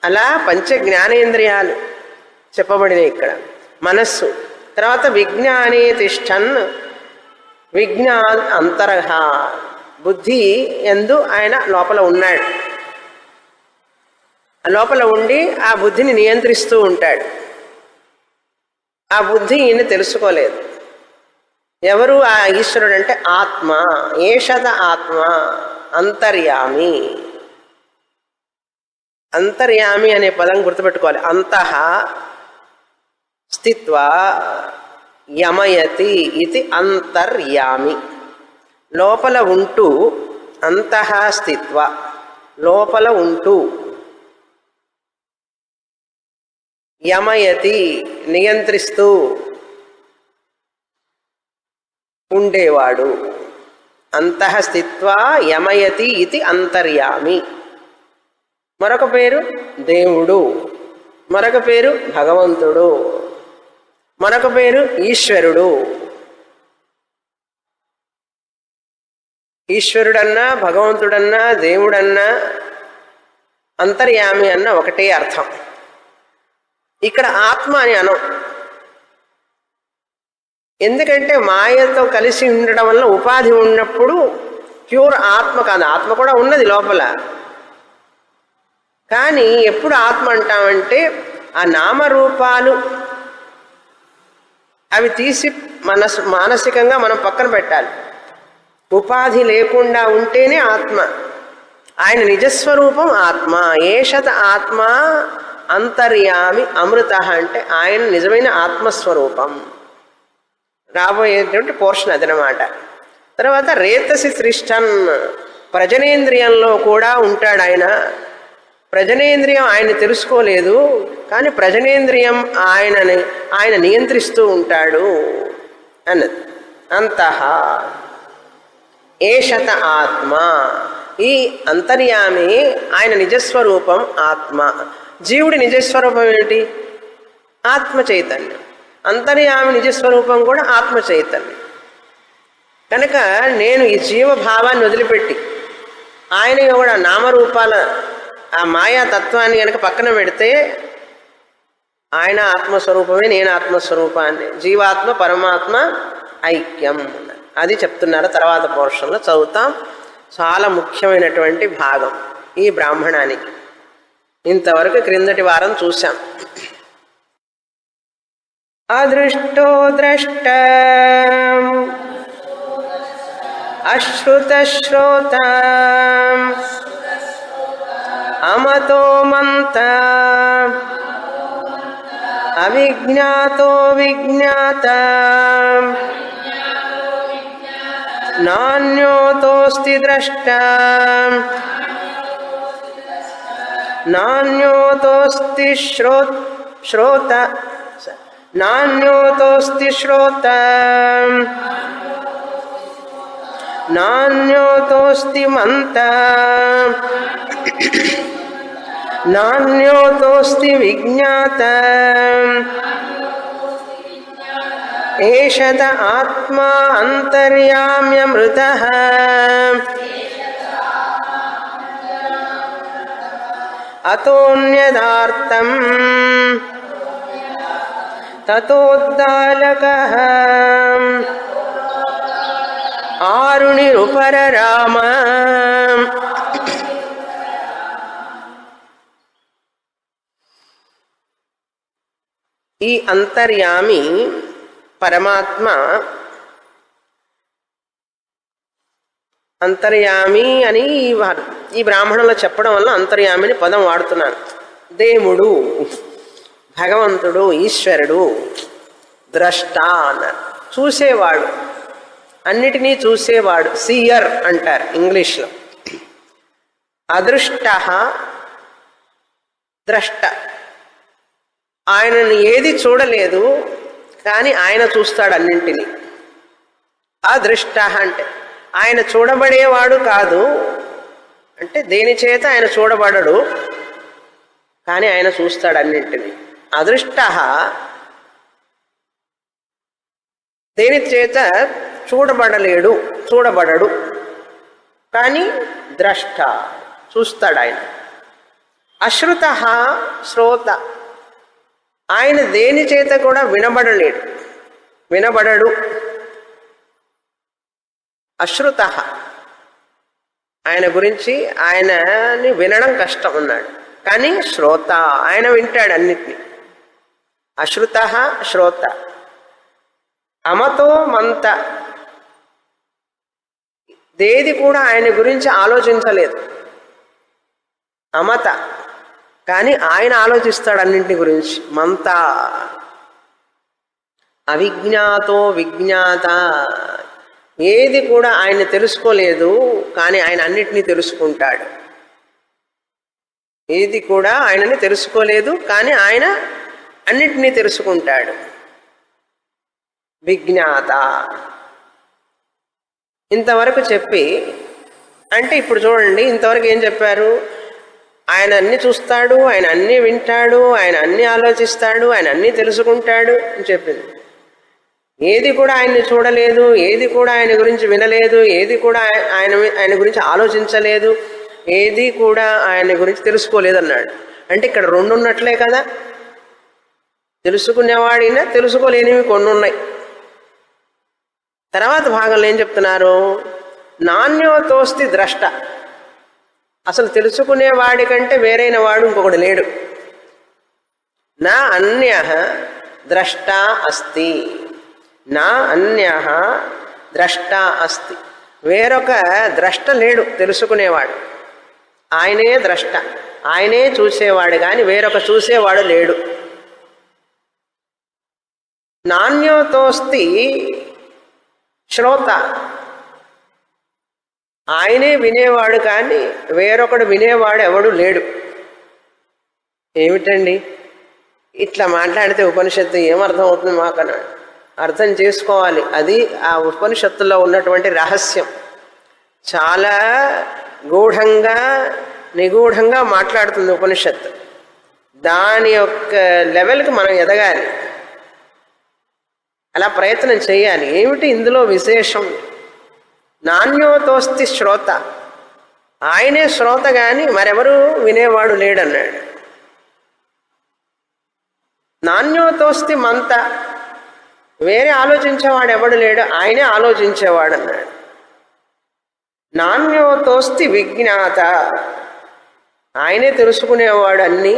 అలా పంచ జ్ఞానేంద్రియాలు చెప్పబడినాయి ఇక్కడ. మనస్సు. తర్వాత విజ్ఞానే తిష్టన్. విజ్ఞాన్ అంతరహ. బుద్ధి యందు ఆయన లోపల ఉన్నాడు. లోపల ఉండి ఆ బుద్ధిని నియంత్రిస్తూ ఉంటాడు. ఆ బుద్ధి ఈయన తెలుసుకోలేదు. ఎవరు ఆ ఈశ్వరుడు అంటే ఆత్మ. ఏషద ఆత్మ అంతర్యామి. అంతర్యామి అనే పదం గుర్తుపెట్టుకోవాలి. అంతః స్థిత్వా యమయతి ఇది అంతర్యామి. లోపల ఉంటూ, అంతః స్థిత్వా లోపల ఉంటూ, యమయతి నియంత్రిస్తూ ఉండేవాడు. అంతః స్థిత్వా యమయతి ఇది అంతర్యామి. మరొక పేరు దేవుడు, మరొక పేరు భగవంతుడు, మరొక పేరు ఈశ్వరుడు. ఈశ్వరుడన్నా భగవంతుడన్నా దేవుడన్నా అంతర్యామి అన్న ఒకటే అర్థం. ఇక్కడ ఆత్మ అని అనం. ఎందుకంటే మాయతో కలిసి ఉండడం వల్ల ఉపాధి ఉన్నప్పుడు ప్యూర్ ఆత్మ కాదు. ఆత్మ కూడా ఉన్నది లోపల, కానీ ఎప్పుడు ఆత్మ అంటామంటే ఆ నామరూపాలు అవి తీసి మానసికంగా మనం పక్కన పెట్టాలి. ఉపాధి లేకుండా ఉంటేనే ఆత్మ. ఆయన నిజస్వరూపం ఆత్మ. ఏషత ఆత్మ అంతర్యామి అమృత అంటే ఆయన నిజమైన ఆత్మస్వరూపం. రాబోయేటువంటి పోర్షన్ అదనమాట. తర్వాత రేతసి త్రిష్టన్. ప్రజనేంద్రియంలో కూడా ఉంటాడు ఆయన. ప్రజనేంద్రియం ఆయన తెలుసుకోలేదు, కానీ ప్రజనేంద్రియం ఆయన నియంత్రిస్తూ ఉంటాడు అన్నది. అంతః ఏషత ఆత్మ. ఈ అంతర్యామి ఆయన నిజస్వరూపం ఆత్మ. జీవుడి నిజస్వరూపం ఏమిటి? ఆత్మ చైతన్యం. అంతర్యామి నిజస్వరూపం కూడా ఆత్మ చైతన్యం. కనుక నేను ఈ జీవభావాన్ని వదిలిపెట్టి ఆయన కూడా నామరూపాల ఆ మాయాతత్వాన్ని కనుక పక్కన పెడితే ఆయన ఆత్మస్వరూపమే, నేను ఆత్మస్వరూపాన్ని. జీవాత్మ పరమాత్మ ఐక్యం అది చెప్తున్నారు. తర్వాత పోర్షన్లో చదువుతాం. చాలా ముఖ్యమైనటువంటి భాగం ఈ బ్రాహ్మణానికి. ఇంతవరకు క్రిందటి వారం చూశాం. అదృష్టో ద్రష్ట అశ్రుత శ్రోత అమతో మంత అవిజ్ఞాతో విజ్ఞాత నాన్యోతోస్తి ద్రష్ట నాన్యోతోస్తి శ్రోత నాన్యోతోస్తి శ్రోత నాన్యోతోస్తి మంత నాన్యోతోస్తి విజ్ఞాత ఏషత ఆత్మా అంతర్యామ్యమృతః అతోన్యదార్థం తతోద్దాలకః ఆరుణిరుపరరామ. ఈ అంతర్యామి పరమాత్మ అంతర్యామి అని ఈ బ్రాహ్మణంలో చెప్పడం వల్ల అంతర్యామిని పదం వాడుతున్నాను. దేవుడు, భగవంతుడు, ఈశ్వరుడు, ద్రష్ట అన్నారు. చూసేవాడు. అన్నిటినీ చూసేవాడు, సీయర్ అంటారు ఇంగ్లీష్లో. అదృష్ట ద్రష్ట, ఆయనను ఏది చూడలేదు కానీ ఆయన చూస్తాడు అన్నింటినీ. అదృష్ట అంటే ఆయన చూడబడేవాడు కాదు, అంటే దేని చేత ఆయన చూడబడడు కానీ ఆయన చూస్తాడు అన్నింటినీ. అదృష్ట దేని చేత చూడబడడు కానీ ద్రష్ట, చూస్తాడు ఆయన. అశ్రుత శ్రోత, ఆయన దేని చేత కూడా వినబడడు. అశ్రుత, ఆయన గురించి ఆయనని వినడం కష్టం అన్నాడు, కానీ శ్రోత, ఆయన వింటాడు అన్నిటినీ. అశ్రుత శ్రోత. అమతో మంత, దేది కూడా ఆయన గురించి ఆలోచించలేదు. అమత, కానీ ఆయన ఆలోచిస్తాడు అన్నింటి గురించి. మంత. అవిజ్ఞాతో విజ్ఞాత, ఏది కూడా ఆయన తెలుసుకోలేదు కానీ ఆయన అన్నిటినీ తెలుసుకుంటాడు. ఏది కూడా ఆయనని తెలుసుకోలేదు కానీ ఆయన అన్నిటినీ తెలుసుకుంటాడు. విజ్ఞాత. ఇంతవరకు చెప్పి, అంటే ఇప్పుడు చూడండి, ఇంతవరకు ఏం చెప్పారు? ఆయన అన్ని చూస్తాడు, ఆయన అన్నీ వింటాడు, ఆయన అన్నీ ఆలోచిస్తాడు, ఆయన అన్నీ తెలుసుకుంటాడు అని చెప్పింది. ఏది కూడా ఆయన్ని చూడలేదు, ఏది కూడా ఆయన గురించి వినలేదు, ఏది కూడా ఆయన గురించి ఆలోచించలేదు, ఏది కూడా ఆయన గురించి తెలుసుకోలేదు అన్నాడు. అంటే ఇక్కడ రెండు ఉన్నట్లే కదా. తెలుసుకునేవాడినా తెలుసుకోలేనివి కొన్ని ఉన్నాయి. తర్వాత భాగంలో ఏం చెప్తున్నారు? నాణ్యోతోస్తి ద్రష్ట, అసలు తెలుసుకునేవాడి కంటే వేరైన వాడు ఇంకొకడు లేడు. నా అన్య ద్రష్ట అస్తి, నా అన్య ద్రష్ట అస్తి, వేరొక ద్రష్ట లేడు తెలుసుకునేవాడు. ఆయనే ద్రష్ట, ఆయనే చూసేవాడు కానీ వేరొక చూసేవాడు లేడు. నాణ్యోతోస్తి శ్రోత, ఆయనే వినేవాడు కానీ వేరొకడు వినేవాడు ఎవడు లేడు. ఏమిటండి ఇట్లా మాట్లాడితే ఉపనిషత్తు ఏమర్థం అవుతుంది మాకన్నా? అర్థం చేసుకోవాలి. అది ఆ ఉపనిషత్తులో ఉన్నటువంటి రహస్యం. చాలా గూఢంగా నిగూఢంగా మాట్లాడుతుంది ఉపనిషత్తు. దాని యొక్క లెవెల్కి మనం ఎదగాలి, అలా ప్రయత్నం చేయాలి. ఏమిటి ఇందులో విశేషం? నాణ్యోతోస్తి శ్రోత, ఆయనే శ్రోత కానీ మరెవరు వినేవాడు లేడన్నాడు. నాణ్యోతోస్తి మంత, వేరే ఆలోచించేవాడు ఎవడు లేడు, ఆయనే ఆలోచించేవాడు అన్నాడు. నాణ్యోతోస్తి విజ్ఞాత, ఆయనే తెలుసుకునేవాడు అన్నీ,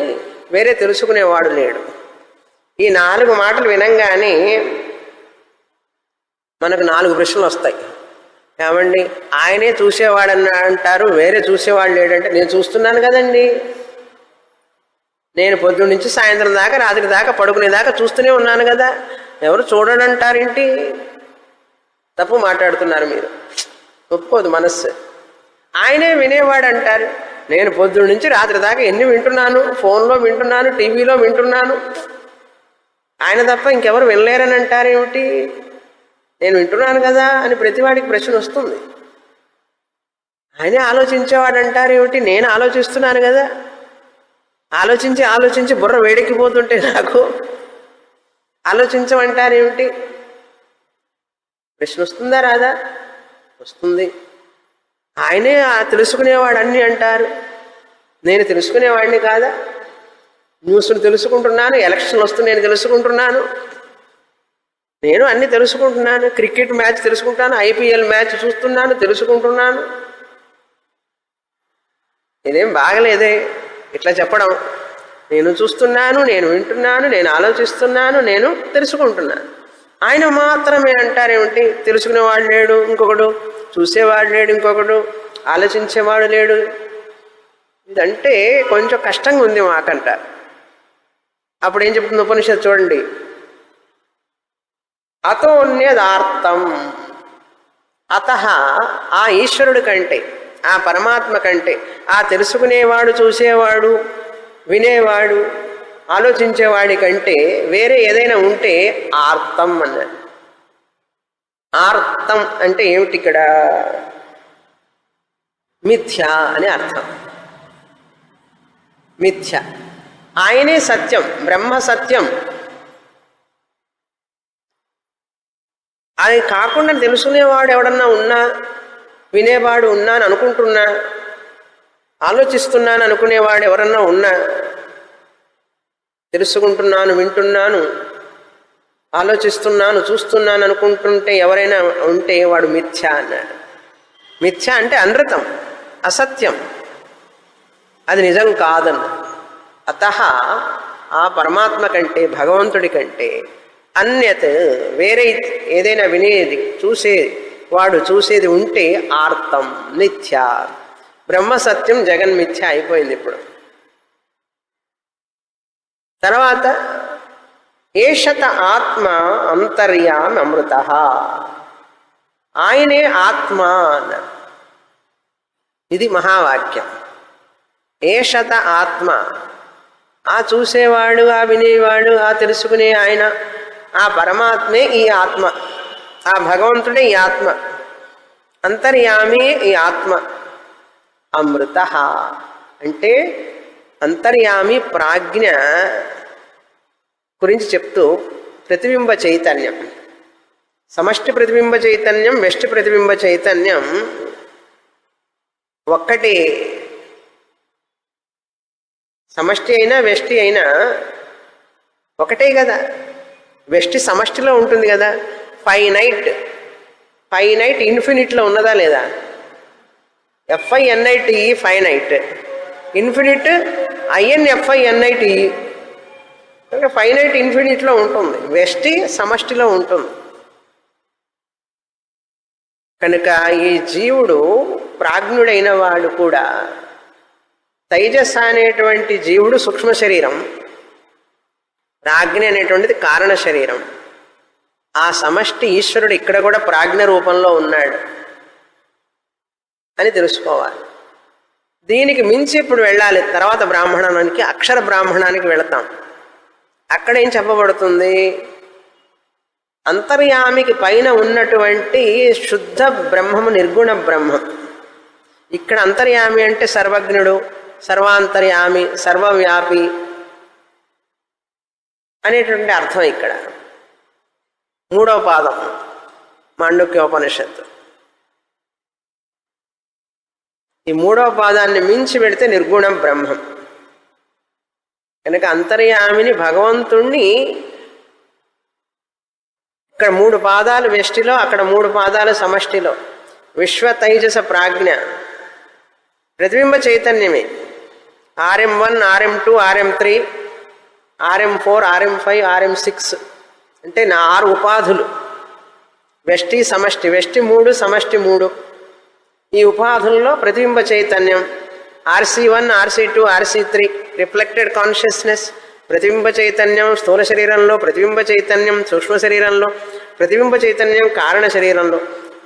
వేరే తెలుసుకునేవాడు లేడు. ఈ 4 మాటలు వినంగానే మనకు 4 ప్రశ్నలు వస్తాయి. ఏమండి, ఆయనే చూసేవాడన్న అంటారు, వేరే చూసేవాడు లేడంటే నేను చూస్తున్నాను కదండి. నేను పొద్దున్న నుంచి సాయంత్రం దాకా రాత్రి దాకా పడుకునేదాకా చూస్తూనే ఉన్నాను కదా, ఎవరు చూడడంటారేంటి? తప్పు మాట్లాడుతున్నారు మీరు. ఒప్పుకోదు మనస్సు. ఆయనే వినేవాడు అంటారు, నేను పొద్దున్న నుంచి రాత్రి దాకా ఎన్ని వింటున్నాను, ఫోన్లో వింటున్నాను, టీవీలో వింటున్నాను, ఆయన తప్ప ఇంకెవరు వినలేరని అంటారేమిటి? నేను వింటున్నాను కదా అని ప్రతివాడికి ప్రశ్న వస్తుంది. ఆయనే ఆలోచించేవాడు అంటారేమిటి? నేను ఆలోచిస్తున్నాను కదా. ఆలోచించి ఆలోచించి బుర్ర వేడెక్కిపోతుంటే నాకు ఆలోచించమంటారేమిటి? ప్రశ్న వస్తుందా రాదా? వస్తుంది. ఆయనే తెలుసుకునేవాడు అన్నీ అంటారు, నేను తెలుసుకునేవాడిని కాదా? న్యూస్ను తెలుసుకుంటున్నాను, ఎలక్షన్లు వస్తూ నేను తెలుసుకుంటున్నాను, నేను అన్నీ తెలుసుకుంటున్నాను. క్రికెట్ మ్యాచ్ తెలుసుకుంటాను, ఐపీఎల్ మ్యాచ్ చూస్తున్నాను, తెలుసుకుంటున్నాను. ఇదేం బాగలేదే ఇట్లా చెప్పడం. నేను చూస్తున్నాను, నేను వింటున్నాను, నేను ఆలోచిస్తున్నాను, నేను తెలుసుకుంటున్నాను. ఆయన మాత్రమే అంటారేమిటి? తెలుసుకునేవాడు లేడు ఇంకొకడు, చూసేవాడు లేడు ఇంకొకడు, ఆలోచించేవాడు లేడు. ఇదంటే కొంచెం కష్టంగా ఉంది మాకంటారు. అప్పుడు ఏం చెప్తుంది ఉపనిషత్తు చూడండి. అతోన్యదార్థం, అతః ఆ ఈశ్వరుడి కంటే, ఆ పరమాత్మ కంటే, ఆ తెలుసుకునేవాడు, చూసేవాడు, వినేవాడు, ఆలోచించేవాడి కంటే వేరే ఏదైనా ఉంటే ఆర్తం అన్నాడు. ఆర్తం అంటే ఏమిటి ఇక్కడ? మిథ్య అని అర్థం. మిథ్య. ఆయనే సత్యం, బ్రహ్మ సత్యం. అది కాకుండా తెలుసుకునేవాడు ఎవడన్నా ఉన్నా, వినేవాడు ఉన్నా అని అనుకుంటున్నా, ఆలోచిస్తున్నాను అనుకునేవాడు ఎవరన్నా ఉన్నా, తెలుసుకుంటున్నాను, వింటున్నాను, ఆలోచిస్తున్నాను, చూస్తున్నాను అనుకుంటుంటే ఎవరైనా ఉంటే వాడు మిథ్య అన్నాడు. మిథ్య అంటే అనృతం, అసత్యం, అది నిజం కాదన్న. అతః ఆ పరమాత్మ కంటే, భగవంతుడి కంటే అన్యత్ వేరే ఏదైనా వినేది, చూసేది, వాడు చూసేది ఉంటే ఆర్తం, మిథ్య. బ్రహ్మ సత్యం, జగన్మిథ్య అయిపోయింది. ఇప్పుడు తర్వాత ఏషత ఆత్మ అంతర్యామి అమృత, ఆయనే ఆత్మ అన్నారు. ఇది మహావాక్యం. ఏషత ఆత్మ, ఆ చూసేవాడు, ఆ వినేవాడు, ఆ తెలుసుకునే ఆయన, ఆ పరమాత్మే ఈ ఆత్మ, ఆ భగవంతుడే ఈ ఆత్మ, అంతర్యామి ఈ ఆత్మ. అమృత అంటే అంతర్యామి ప్రాజ్ఞ గురించి చెప్తూ ప్రతిబింబ చైతన్యం, సమష్టి ప్రతిబింబ చైతన్యం, వెష్టి ప్రతిబింబ చైతన్యం ఒక్కటే. సమష్టి అయినా వెష్టి అయినా ఒకటే కదా. వెష్టి సమష్టిలో ఉంటుంది కదా. ఫైనైట్ ఇన్ఫినిట్లో ఉన్నదా లేదా? FINITE finite, infinite INFINITE. Finite ఇన్ఫినిట్లో ఉంటుంది, వెష్టి సమష్టిలో ఉంటుంది. కనుక ఈ జీవుడు ప్రాజ్ఞుడైన వాడు కూడా, తైజస్ అనేటువంటి జీవుడు సూక్ష్మ శరీరం, ప్రాజ్ఞ అనేటువంటిది కారణ శరీరం. ఆ సమష్టి ఈశ్వరుడు ఇక్కడ కూడా ప్రాజ్ఞ రూపంలో ఉన్నాడు అని తెలుసుకోవాలి. దీనికి మించి ఇప్పుడు వెళ్ళాలి. తర్వాత బ్రాహ్మణానికి, అక్షర బ్రాహ్మణానికి వెళతాం. అక్కడ ఏం చెప్పబడుతుంది? అంతర్యామికి పైన ఉన్నటువంటి శుద్ధ బ్రహ్మము, నిర్గుణ బ్రహ్మం. ఇక్కడ అంతర్యామి అంటే సర్వజ్ఞుడు, సర్వాంతర్యామి, సర్వవ్యాపి అనేటువంటి అర్థం. ఇక్కడ 3వ పాదం మాండుక్యోపనిషత్తు. ఈ 3వ పాదాన్ని మించి పెడితే నిర్గుణ బ్రహ్మం. కనుక అంతర్యామిని, భగవంతుణ్ణి ఇక్కడ 3 పాదాలు వెష్టిలో, అక్కడ 3 పాదాలు సమష్టిలో. విశ్వ తైజస ప్రాజ్ఞ ప్రతిబింబ చైతన్యమే. RM1, RM2, RM3, RM4, RM5, RM6 అంటే 6 ఉపాధులు. వెష్టి సమష్టి, వెష్టి 3, సమష్టి 3. ఈ ఉపాధుల్లో ప్రతిబింబ చైతన్యం RC1, RC2, RC3 reflected consciousness, ప్రతిబింబ చైతన్యం స్థూల శరీరంలో, ప్రతిబింబ చైతన్యం సూక్ష్మ శరీరంలో, ప్రతిబింబ చైతన్యం కారణ శరీరంలో,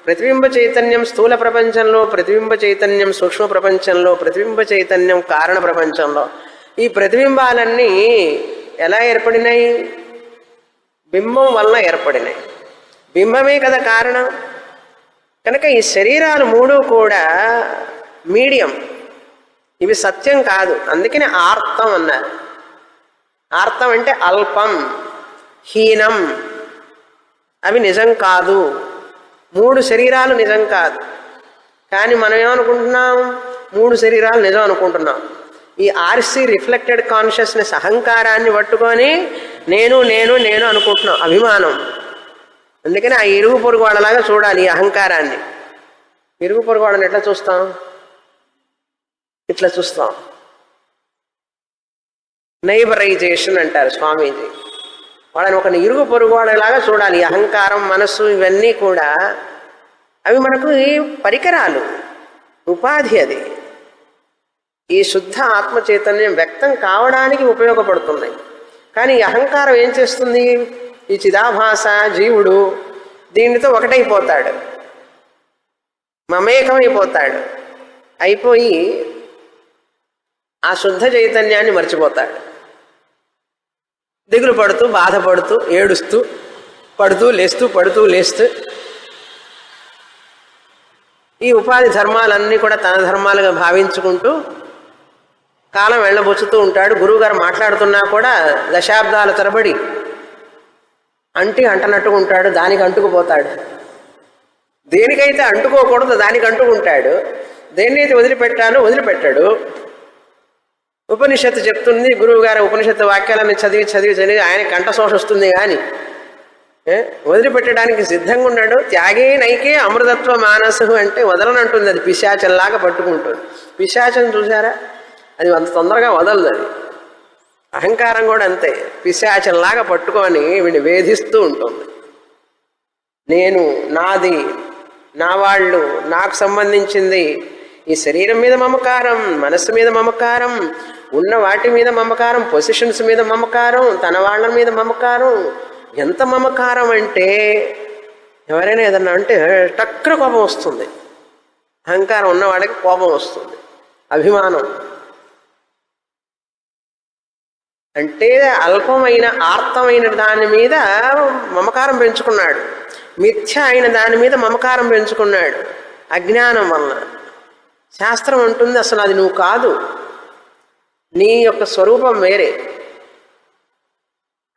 ప్రతిబింబ చైతన్యం స్థూల ప్రపంచంలో, ప్రతిబింబ చైతన్యం సూక్ష్మ ప్రపంచంలో, ప్రతిబింబ చైతన్యం కారణ ప్రపంచంలో. ఈ ప్రతిబింబాలన్నీ ఎలా ఏర్పడినాయి? బింబం వలన ఏర్పడినాయి. బింబమే కదా కారణం. కనుక ఈ శరీరాలు 3 కూడా మీడియం, ఇవి సత్యం కాదు. అందుకని ఆర్తం అన్నారు. ఆర్తం అంటే అల్పం, హీనం, అవి నిజం కాదు. 3 శరీరాలు నిజం కాదు. కానీ మనం ఏమనుకుంటున్నాం? 3 శరీరాలు నిజం అనుకుంటున్నాం. ఈ RC రిఫ్లెక్టెడ్ కాన్షియస్నెస్ అహంకారాన్ని పట్టుకొని నేను నేను నేను అనుకుంటున్నాం, అభిమానం. అందుకని ఆ ఇరుగు పొరుగు వాళ్ళలాగా చూడాలి ఈ అహంకారాన్ని. ఇరుగు పొరుగు వాళ్ళని ఎట్లా చూస్తాం? ఇట్లా చూస్తాం. నైబరైజేషన్ అంటారు స్వామీజీ. వాళ్ళని ఒక ఇరుగు పొరుగు వాళ్ళలాగా చూడాలి. అహంకారం, మనస్సు ఇవన్నీ కూడా అవి మనకు పరికరాలు, ఉపాధి. అది ఈ శుద్ధ ఆత్మ చైతన్యం వ్యక్తం కావడానికి ఉపయోగపడుతున్నాయి. కానీ ఈ అహంకారం ఏం చేస్తుంది? ఈ చిదాభాస జీవుడు దీనితో ఒకటైపోతాడు. మమేకమైపోతాడు. అయిపోయి ఆ శుద్ధ చైతన్యాన్ని మర్చిపోతాడు. దిగులు పడుతూ, బాధపడుతూ, ఏడుస్తూ, పడుతూ లేస్తూ, పడుతూ లేస్తూ ఈ ఉపాధి ధర్మాలన్నీ కూడా తన ధర్మాలుగా భావించుకుంటూ కాలం వెళ్ళబుచ్చుతూ ఉంటాడు. గురువుగారు మాట్లాడుతున్నా కూడా దశాబ్దాల తరబడి అంటనట్టుగా ఉంటాడు. దానికి అంటుకుపోతాడు. దేనికైతే అంటుకోకూడదు దానికి అంటుకుంటాడు. దేన్నైతే వదిలిపెట్టాలో వదిలిపెట్టాడు. ఉపనిషత్తు చెప్తుంది, గురువుగారు ఉపనిషత్తు వాక్యాలను చదివి ఆయన కంఠశోష వస్తుంది. కానీ వదిలిపెట్టడానికి సిద్ధంగా ఉన్నాడు. త్యాగే నైకే అమృతత్వ మానసు అంటే వదలనంటుంది. అది పిశాచంలాగా పట్టుకుంటుంది. పిశాచం చూసారా, అది అంత తొందరగా వదలదు. అది అహంకారం కూడా అంతే, పిశాచంలాగా పట్టుకొని వీడిని వేధిస్తూ ఉంటుంది. నేను, నాది, నా వాళ్ళు, నాకు సంబంధించింది, ఈ శరీరం మీద మమకారం, మనస్సు మీద మమకారం, ఉన్న వాటి మీద మమకారం, పొజిషన్స్ మీద మమకారం, తన వాళ్ళ మీద మమకారం. ఎంత మమకారం అంటే ఎవరైనా ఏదన్నా అంటే టక్కున కోపం వస్తుంది. అహంకారం ఉన్నవాడికి కోపం వస్తుంది. అభిమానం అంటే అల్పమైన ఆర్తమైన దాని మీద మమకారం పెంచుకున్నాడు. మిథ్య అయిన దాని మీద మమకారం పెంచుకున్నాడు అజ్ఞానం వలన. శాస్త్రం అంటుంది అసలు అది నువ్వు కాదు, నీ యొక్క స్వరూపం వేరే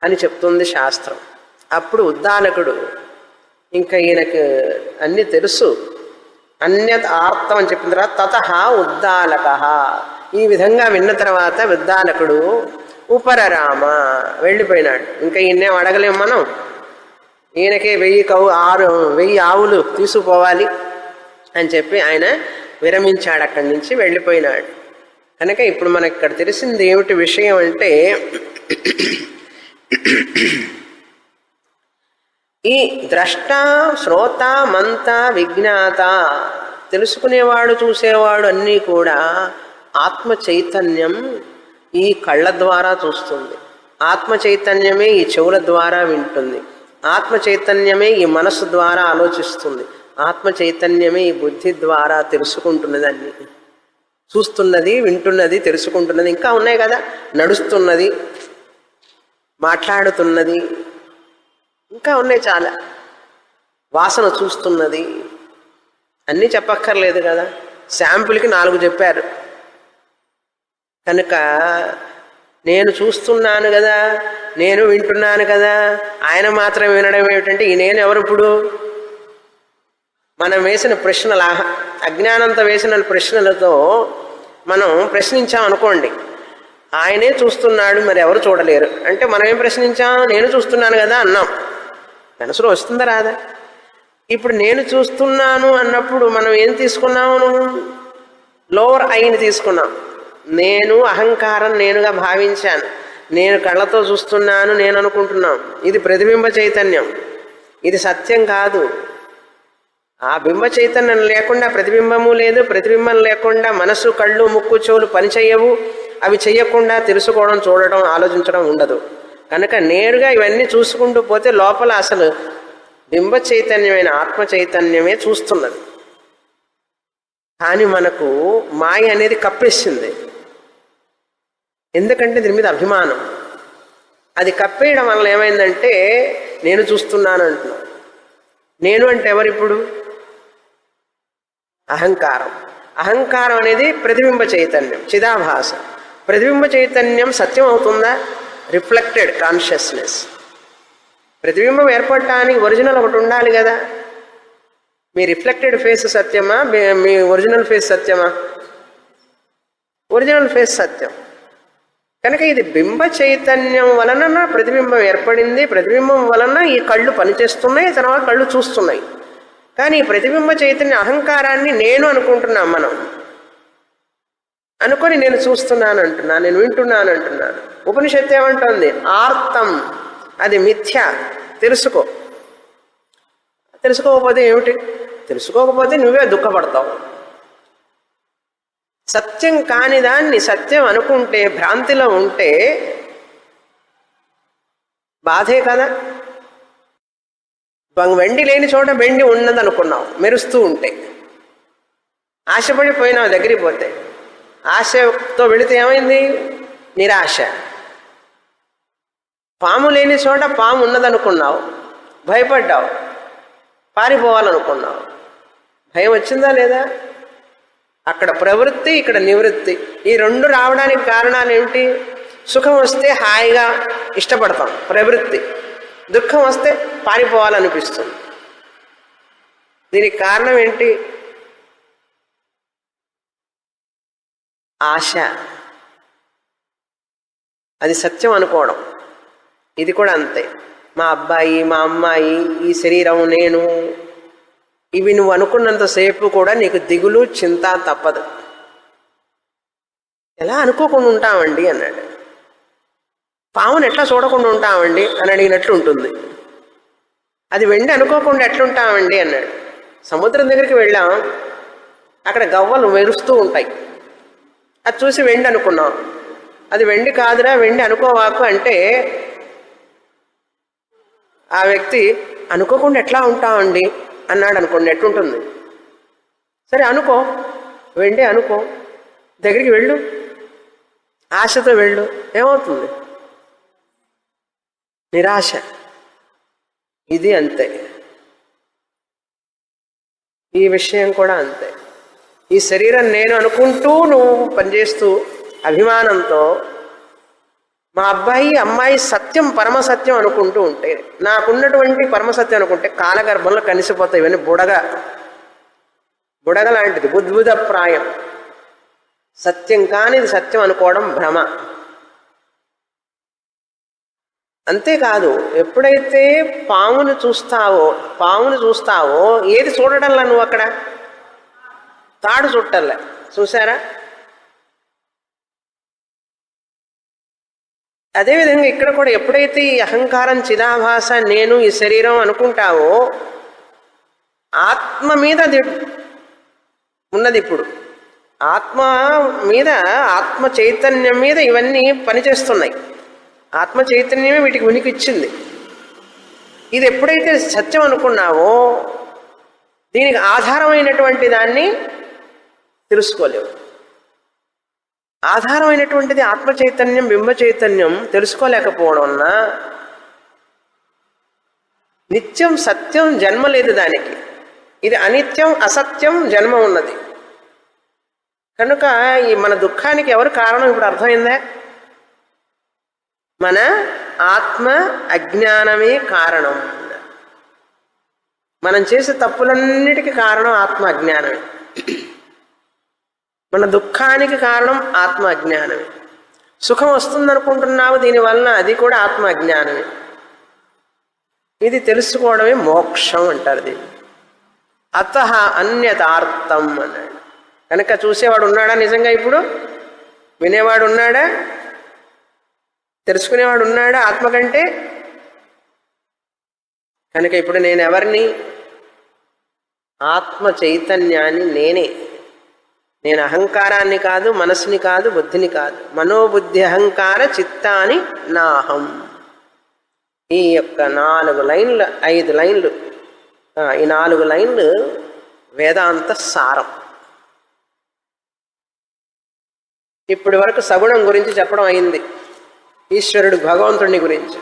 అని చెప్తుంది శాస్త్రం. అప్పుడు ఉద్దాలకుడు ఇంకా ఈయనకు అన్నీ తెలుసు. అన్యత్ ఆర్తం అని చెప్పిన తర్వాత తతః ఉద్దాలక. ఈ విధంగా విన్న తర్వాత ఉద్దాలకుడు ఉపరరామ వెళ్ళిపోయినాడు. ఇంకా ఈయన్నేం అడగలేం మనం. ఈయనకే 1000 ఆవులు తీసుకుపోవాలి అని చెప్పి ఆయన విరమించాడు. అక్కడి నుంచి వెళ్ళిపోయినాడు. కనుక ఇప్పుడు మనకి ఇక్కడ తెలిసింది ఏమిటి విషయం అంటే, ఈ ద్రష్ట, శ్రోత, మంత, విజ్ఞాత, తెలుసుకునేవాడు, చూసేవాడు అన్నీ కూడా ఆత్మ చైతన్యం ఈ కళ్ళ ద్వారా చూస్తుంది. ఆత్మ చైతన్యమే ఈ చెవుల ద్వారా వింటుంది. ఆత్మ చైతన్యమే ఈ మనస్సు ద్వారా ఆలోచిస్తుంది. ఆత్మ చైతన్యమే ఈ బుద్ధి ద్వారా తెలుసుకుంటున్నది. అన్ని చూస్తున్నది, వింటున్నది, తెలుసుకుంటున్నది. ఇంకా ఉన్నాయి కదా, నడుస్తున్నది, మాట్లాడుతున్నది, ఇంకా ఉన్నాయి చాలా. వాసన చూస్తున్నది. అన్నీ చెప్పక్కర్లేదు కదా, శాంపుల్కి 4 చెప్పారు. కనుక నేను చూస్తున్నాను కదా, నేను వింటున్నాను కదా, ఆయన మాత్రం వినడం ఏమిటంటే ఈ నేను ఎవరు? ఇప్పుడు మనం వేసిన ప్రశ్నల, అజ్ఞానంతో వేసిన ప్రశ్నలతో మనం ప్రశ్నించామనుకోండి, ఆయనే చూస్తున్నాడు మరి ఎవరు చూడలేరు అంటే మనం ఏం ప్రశ్నించాం? నేను చూస్తున్నాను కదా అన్నాం. మనసులో వస్తుందా రాదా? ఇప్పుడు నేను చూస్తున్నాను అన్నప్పుడు మనం ఏం తీసుకున్నాము? లోవర్ ఐని తీసుకున్నాం. నేను అహంకారం నేనుగా భావించాను. నేను కళ్ళతో చూస్తున్నాను, నేను అనుకుంటున్నాం. ఇది ప్రతిబింబ చైతన్యం, ఇది సత్యం కాదు. ఆ బింబ చైతన్యం లేకుండా ప్రతిబింబము లేదు. ప్రతిబింబం లేకుండా మనసు, కళ్ళు, ముక్కు, చెవులు పనిచేయవు. అవి చెయ్యకుండా తెలుసుకోవడం, చూడడం, ఆలోచించడం ఉండదు. కనుక నేరుగా ఇవన్నీ చూసుకుంటూ పోతే లోపల అసలు బింబ చైతన్యమైన ఆత్మ చైతన్యమే చూస్తున్నది. కానీ మనకు మాయ అనేది కప్పేసింది. ఎందుకంటే దీని మీద అభిమానం. అది కప్పేయడం వల్ల ఏమైందంటే నేను చూస్తున్నాను అంటున్నాను. నేను అంటే ఎవరిప్పుడు? అహంకారం. అహంకారం అనేది ప్రతిబింబ చైతన్యం, చిదాభాస. ప్రతిబింబ చైతన్యం సత్యం అవుతుందా? Reflected consciousness. ప్రతిబింబం ఏర్పడటానికి ఒరిజినల్ ఒకటి ఉండాలి కదా. మీ రిఫ్లెక్టెడ్ ఫేస్ సత్యమా, మీ ఒరిజినల్ ఫేస్ సత్యమా? ఒరిజినల్ ఫేస్ సత్యం. కనుక ఇది బింబ చైతన్యం వలన ప్రతిబింబం ఏర్పడింది. ప్రతిబింబం వలన ఈ కళ్ళు పనిచేస్తున్నాయి, తర్వాత కళ్ళు చూస్తున్నాయి. కానీ ఈ ప్రతిబింబ చైతన్య అహంకారాన్ని నేను అనుకుంటున్నాం. మనం అనుకొని నేను చూస్తున్నాను అంటున్నాను, నేను వింటున్నాను అంటున్నాను. ఉపనిషత్తు ఏమంటుంది? ఆర్తం, అది మిథ్య, తెలుసుకో. తెలుసుకోకపోతే ఏమిటి? తెలుసుకోకపోతే నువ్వే దుఃఖపడతావు. సత్యం కాని దాన్ని సత్యం అనుకుంటే, భ్రాంతిలో ఉంటే బాధే కదా. వెండి లేని చోట వెండి ఉన్నది అనుకున్నావు, మెరుస్తూ ఉంటే. ఆశపడిపోయినావు దగ్గరికి పోతే. ఆశతో వెళితే ఏమైంది? నిరాశ. పాము లేని చోట పాము ఉన్నదనుకున్నావు, భయపడ్డావు, పారిపోవాలనుకున్నావు. భయం వచ్చిందా లేదా? అక్కడ ప్రవృత్తి, ఇక్కడ నివృత్తి. ఈ రెండు రావడానికి కారణాలు ఏమిటి? సుఖం వస్తే హాయిగా ఇష్టపడతాం, ప్రవృత్తి. దుఃఖం వస్తే పారిపోవాలనిపిస్తుంది. దీనికి కారణం ఏంటి? ఆశ. అది సత్యం అనుకోవడం. ఇది కూడా అంతే. మా అబ్బాయి, మా అమ్మాయి, ఈ శరీరం, నేను, ఇవి నువ్వు అనుకున్నంతసేపు కూడా నీకు దిగులు, చింత తప్పదు. ఎలా అనుకోకుండా ఉంటామండి అన్నాడు. పావును ఎట్లా చూడకుండా ఉంటామండి అని అడిగినట్లు ఉంటుంది. అది వెండి అనుకోకుండా ఎట్లుంటామండి అన్నాడు. సముద్రం దగ్గరికి వెళ్ళాం, అక్కడ గవ్వలు మెరుస్తూ ఉంటాయి. అది చూసి వెండి అనుకున్నాం. అది వెండి కాదురా, వెండి అనుకోవాకు అంటే ఆ వ్యక్తి అనుకోకుండా ఎట్లా ఉంటామండి అన్నాడు అనుకోండి, ఎట్లుంటుంది? సరే అనుకో, వెండి అనుకో, దగ్గరికి వెళ్ళు, ఆశతో వెళ్ళు, ఏమవుతుంది? నిరాశ. ఇది అంతే. ఈ విషయం కూడా అంతే. ఈ శరీరం నేను అనుకుంటూ నువ్వు పనిచేస్తూ అభిమానంతో మా అబ్బాయి, అమ్మాయి సత్యం, పరమసత్యం అనుకుంటూ ఉంటే, నాకున్నటువంటి పరమసత్యం అనుకుంటే కాలగర్భంలో కలిసిపోతాయి. ఇవన్నీ బుడగ లాంటిది, బుద్భుత ప్రాయం. సత్యం కానిది సత్యం అనుకోవడం భ్రమ. అంతేకాదు, ఎప్పుడైతే పామును చూస్తావో ఏది చూడడంలా నువ్వు అక్కడ? తాడు చుట్టల్లా. చూసారా? అదేవిధంగా ఇక్కడ కూడా ఎప్పుడైతే ఈ అహంకారం, చిదాభాస, నేను, ఈ శరీరం అనుకుంటావో ఆత్మ మీద అది ఉన్నది. ఇప్పుడు ఆత్మ మీద, ఆత్మ చైతన్యం మీద ఇవన్నీ పనిచేస్తున్నాయి. ఆత్మ చైతన్యమే వీటికి ఉనికి ఇచ్చింది. ఇది ఎప్పుడైతే సత్యం అనుకున్నావో దీనికి ఆధారమైనటువంటి దాన్ని తెలుసుకోలేవు. ఆధారమైనటువంటిది ఆత్మ చైతన్యం, బింబ చైతన్యం తెలుసుకోలేకపోవడం వలన నిత్యం సత్యం జన్మ లేదు దానికి. ఇది అనిత్యం, అసత్యం జన్మ ఉన్నది. కనుక ఈ మన దుఃఖానికి ఎవరు కారణం ఇప్పుడు అర్థమైందా? మన ఆత్మ అజ్ఞానమే కారణం. మనం చేసే తప్పులన్నిటికీ కారణం ఆత్మ అజ్ఞానమే. మన దుఃఖానికి కారణం ఆత్మ అజ్ఞానమే. సుఖం వస్తుందనుకుంటున్నావు దీనివలన, అది కూడా ఆత్మ అజ్ఞానమే. ఇది తెలుసుకోవడమే మోక్షం అంటారు దీన్ని. అతః అన్యథార్థం అన్నాడు. కనుక చూసేవాడు ఉన్నాడా నిజంగా? ఇప్పుడు వినేవాడు ఉన్నాడా? తెలుసుకునేవాడు ఉన్నాడా ఆత్మ కంటే? కనుక ఇప్పుడు నేను ఎవరిని? ఆత్మ చైతన్యాన్ని నేనే. నేను అహంకారాన్ని కాదు, మనసుని కాదు, బుద్ధిని కాదు. మనోబుద్ధి అహంకార చిత్తాని నాహం. ఈ యొక్క 4 లైన్లు, 5 లైన్లు, ఈ 4 లైన్లు వేదాంత సారం. ఇప్పటి వరకు సగుణం గురించి చెప్పడం అయింది, ఈశ్వరుడు భగవంతుడిని గురించి.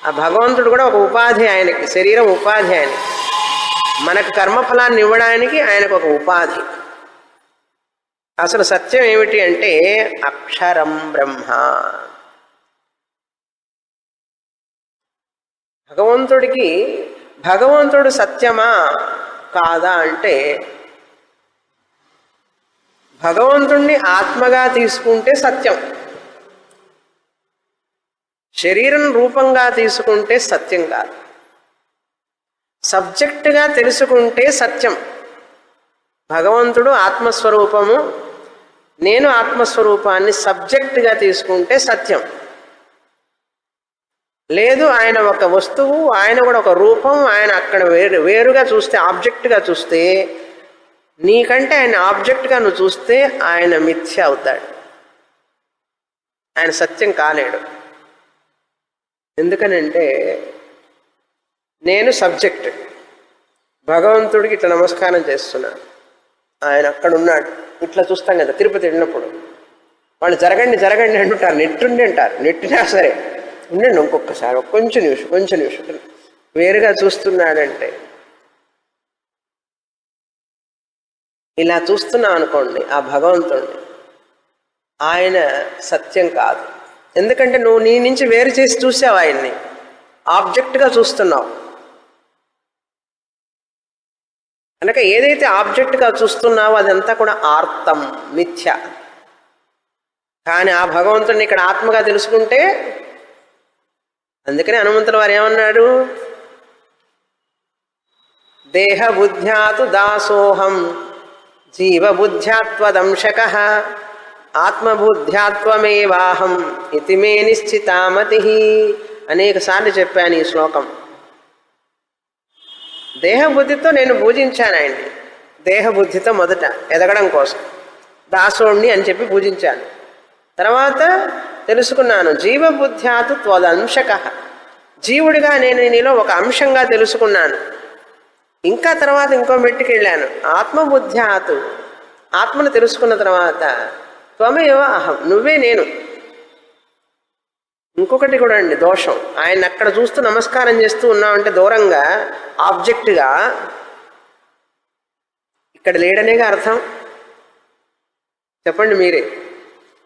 ఆ భగవంతుడు కూడా ఒక ఉపాధి ఆయనకి, శరీరం ఉపాధి ఆయనకి. మనకు కర్మఫలాన్ని ఇవ్వడానికి ఆయనకు ఒక ఉపాధి. అసలు సత్యం ఏమిటి అంటే అక్షరం బ్రహ్మ. భగవంతుడు సత్యమా కాదా అంటే, భగవంతుణ్ణి ఆత్మగా తీసుకుంటే సత్యం, శరీరం రూపంగా తీసుకుంటే సత్యం కాదు. సబ్జెక్టుగా తెలుసుకుంటే సత్యం. భగవంతుడు ఆత్మస్వరూపము, నేను ఆత్మస్వరూపాన్ని సబ్జెక్టుగా తీసుకుంటే సత్యం. లేదు, ఆయన ఒక వస్తువు, ఆయన కూడా ఒక రూపం, ఆయన అక్కడ వేరుగా చూస్తే, ఆబ్జెక్ట్గా చూస్తే, నీకంటే ఆయన ఆబ్జెక్ట్గా నువ్వు చూస్తే ఆయన మిథ్య అవుతాడు, ఆయన సత్యం కాలేడు. ఎందుకనంటే నేను సబ్జెక్ట్, భగవంతుడికి ఇట్లా నమస్కారం చేస్తున్నాను, ఆయన అక్కడ ఉన్నాడు. ఇట్లా చూస్తాం కదా తిరుపతి వెళ్ళినప్పుడు, వాళ్ళు జరగండి జరగండి అంటుంటారు, నెట్టుండి అంటారు. నెట్టినా సరే ఉండండి ఇంకొకసారి కొంచెం నిమిషం వేరుగా చూస్తున్నాడంటే, ఇలా చూస్తున్నాం అనుకోండి ఆ భగవంతుడిని, ఆయన సత్యం కాదు. ఎందుకంటే నువ్వు నీ నుంచి వేరు చేసి చూసావు, ఆయన్ని ఆబ్జెక్ట్గా చూస్తున్నావు కనుక ఏదైతే ఆబ్జెక్ట్గా చూస్తున్నావో అదంతా కూడా ఆర్తం, మిథ్య. కానీ ఆ భగవంతుడిని ఇక్కడ ఆత్మగా తెలుసుకుంటే, అందుకని హనుమంతుల వారు ఏమన్నాడు, దేహ బుద్ధ్యాతు దాసోహం జీవబుద్ధ్యాత్వదంశకః ఆత్మబుద్ధ్యాత్వమేవాహం ఇతి మే నిశ్చితామతి. అనేక సార్లు చెప్పాను ఈ శ్లోకం. దేహబుద్ధితో నేను పూజించాను ఆయన్ని, దేహబుద్ధితో మొదట ఎదగడం కోసం దాసోణ్ణి అని చెప్పి పూజించాను. తర్వాత తెలుసుకున్నాను జీవబుద్ధ్యాతు త్వదంశకః, జీవుడిగా నేను నీలో ఒక అంశంగా తెలుసుకున్నాను. ఇంకా తర్వాత ఇంకో మెట్టుకు వెళ్ళాను, ఆత్మబుద్ధ్యాతు, ఆత్మను తెలుసుకున్న తర్వాత త్వమేవ అహం, నువ్వే నేను. ఇంకొకటి కూడా అండి దోషం, ఆయన అక్కడ చూస్తూ నమస్కారం చేస్తూ ఉన్నామంటే దూరంగా ఆబ్జెక్ట్గా, ఇక్కడ లేడనేగా అర్థం. చెప్పండి మీరే.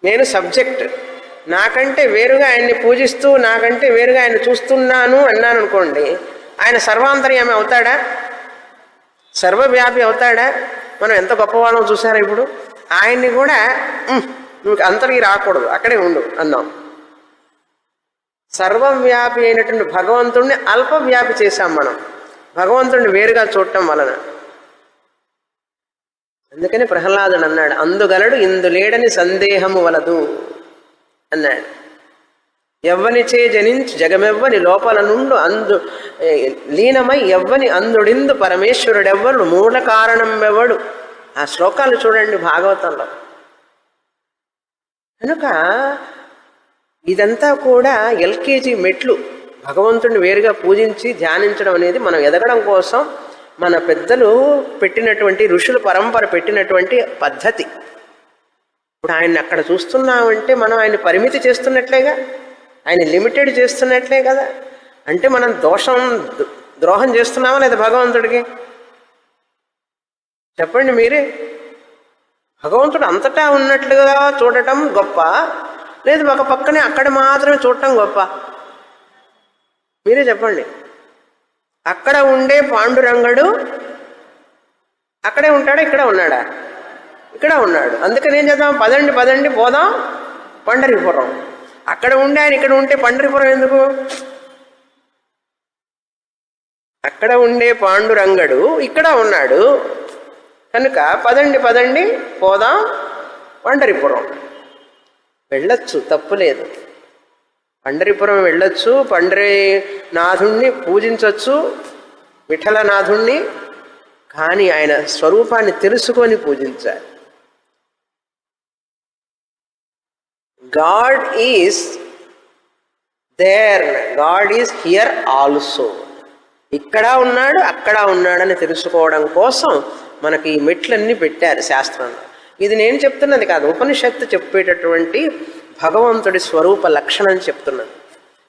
నేను సబ్జెక్ట్, నాకంటే వేరుగా ఆయన్ని పూజిస్తూ నాకంటే వేరుగా ఆయన చూస్తున్నాను అన్నాను అనుకోండి, ఆయన సర్వాంతర్యామి అవుతాడా, సర్వవ్యాపి అవుతాడా? మనం ఎంత గొప్పవాళ్ళం చూసారా ఇప్పుడు. ఆయన్ని కూడా నువ్వు అంతరికి రాకూడదు, అక్కడే ఉండు అన్నాం. సర్వవ్యాపి అయినటువంటి భగవంతుడిని అల్పవ్యాపి చేశాం మనం, భగవంతుడిని వేరుగా చూడటం వలన. అందుకని ప్రహ్లాదుడు అన్నాడు, అందుగలడు ఇందులేడని సందేహము వలదు అన్నాడు. ఎవ్వనిచే జనించి జగమెవ్వని లోపల నుండు అందు లీనమై ఎవ్వని అందుడిందు పరమేశ్వరుడెవ్వడు మూల కారణం ఎవడు. ఆ శ్లోకాలు చూడండి భాగవతంలో. కనుక ఇదంతా కూడా ఎల్కేజీ మెట్లు. భగవంతుడిని వేరుగా పూజించి ధ్యానించడం అనేది మనం ఎదగడం కోసం మన పెద్దలు పెట్టినటువంటి, ఋషుల పరంపర పెట్టినటువంటి పద్ధతి. ఇప్పుడు ఆయన్ని అక్కడ చూస్తున్నామంటే మనం ఆయన పరిమితి చేస్తున్నట్లేగా, ఆయన లిమిటెడ్ చేస్తున్నట్లే కదా. అంటే మనం ద్రోహం చేస్తున్నామా లేదా భగవంతుడికి? చెప్పండి మీరే. భగవంతుడు అంతటా ఉన్నట్లుగా చూడటం గొప్ప, లేదు ఒక పక్కనే అక్కడ మాత్రమే చూడటం గొప్ప? మీరే చెప్పండి. అక్కడ ఉండే పాండురంగడు అక్కడే ఉంటాడా, ఇక్కడ ఉన్నాడా? ఇక్కడ ఉన్నాడు. అందుకని ఏం చేద్దాం, పదండి పదండి పోదాం పండరిపురం. అక్కడ ఉండే ఆయన ఇక్కడ ఉంటే పండరిపురం ఎందుకు? అక్కడ ఉండే పాండురంగడు ఇక్కడ ఉన్నాడు కనుక పదండి పదండి పోదాం పండరిపురం. వెళ్ళొచ్చు, తప్పులేదు. పండరిపురం వెళ్ళొచ్చు, పండరీనాథుణ్ణి పూజించవచ్చు, విఠలనాథుణ్ణి. కానీ ఆయన స్వరూపాన్ని తెలుసుకొని పూజించాలి. God is there, God is here also. ఇక్కడ ఉన్నాడు అక్కడ ఉన్నాడని తెలుసుకోవడం కోసం మనకి ఈ మెట్లన్నీ పెట్టారు శాస్త్రంలో. ఇది నేను చెప్తున్నది కాదు, ఉపనిషత్తు చెప్పేటటువంటి భగవంతుడి స్వరూప లక్షణం చెప్తున్నది.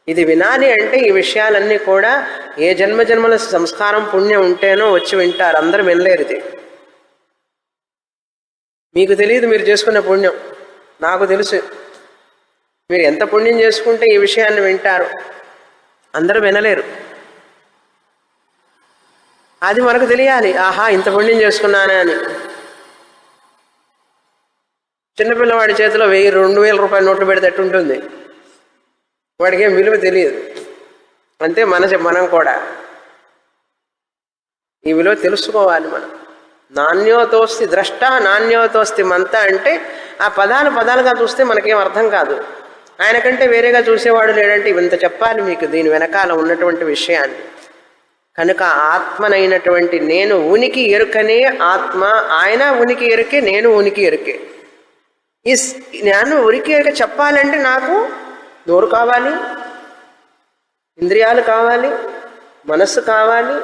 ఇది వినాలి అంటే ఈ విషయాలన్నీ కూడా ఏ జన్మజన్మల సంస్కారం పుణ్యం ఉంటేనో వచ్చి వింటారు, అందరూ వినలేరు. ఇది మీకు తెలియదు, మీరు చేసుకున్న పుణ్యం నాకు తెలుసు. మీరు ఎంత పుణ్యం చేసుకుంటే ఈ విషయాన్ని వింటారు, అందరూ వినలేరు. అది మనకు తెలియాలి, ఆహా ఇంత పుణ్యం చేసుకున్నానే అని. చిన్నపిల్లవాడి చేతిలో 1000-2000 రూపాయల నోట్లు పెడితే ఉంటుంది, వాడికి ఏం విలువ తెలియదు. అంతే మనం కూడా ఈ విలువ తెలుసుకోవాలి. మనం నాణ్యోతోస్తి ద్రష్ట నాణ్యోతోస్తి మంత అంటే ఆ పదాలుగా చూస్తే మనకేం అర్థం కాదు. ఆయన కంటే వేరేగా చూసేవాడు లేడంటే ఇంత చెప్పాలి మీకు దీని వెనకాల ఉన్నటువంటి విషయాన్ని. కనుక ఆత్మనైనటువంటి నేను ఉనికి ఎరుకనే ఆత్మ, ఆయన ఉనికి ఎరుకే, నేను ఉనికి ఎరుకే. నేను ఉనికి ఎరుక చెప్పాలంటే నాకు నోరు కావాలి, ఇంద్రియాలు కావాలి, మనస్సు కావాలి.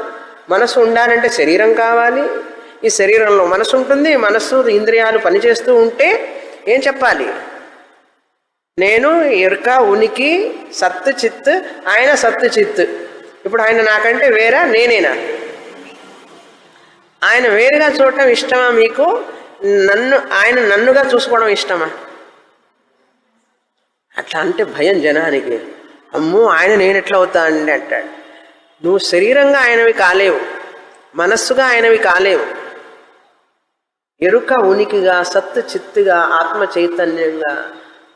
మనస్సు ఉండాలంటే శరీరం కావాలి. ఈ శరీరంలో మనసు ఉంటుంది, మనస్సు ఇంద్రియాలు పనిచేస్తూ ఉంటే ఏం చెప్పాలి? నేను ఎరుక, ఉనికి, సత్తు చిత్, ఆయన సత్తు చిత్. ఇప్పుడు ఆయన నాకంటే వేరా, నేనేనా? ఆయన వేరుగా చూడటం ఇష్టమా మీకు? ఆయన నన్నుగా చూసుకోవడం ఇష్టమా? అట్లా అంటే భయం జనానికి. అమ్మో ఆయన నేను ఎట్లా అవుతా అండి అంటాడు. నువ్వు శరీరంగా ఆయనవి కాలేవు, మనస్సుగా ఆయనవి కాలేవు. ఎరుక, ఉనికిగా, సత్తు చిత్తుగా, ఆత్మ చైతన్యంగా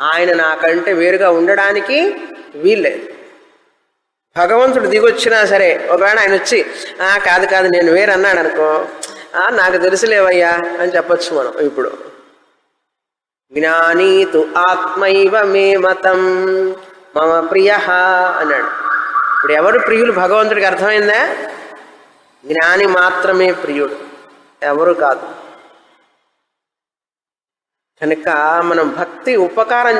ఆయన నాకంటే వేరుగా ఉండడానికి వీల్లేదు. భగవంతుడు దిగొచ్చినా సరే ఒకవేళ ఆయన వచ్చి కాదు కాదు నేను వేరు అన్నాడు అనుకో, నాకు తెలుసులేవయ్యా అని చెప్పచ్చు మనం. ఇప్పుడు జ్ఞానీ తు ఆత్మైవ మే మతం మమ ప్రియ అన్నాడు. ఇప్పుడు ఎవరు ప్రియులు భగవంతుడికి అర్థమైందా? జ్ఞాని మాత్రమే ప్రియుడు, ఎవరు కాదు. కనుక మనం భక్తి ఉపచారం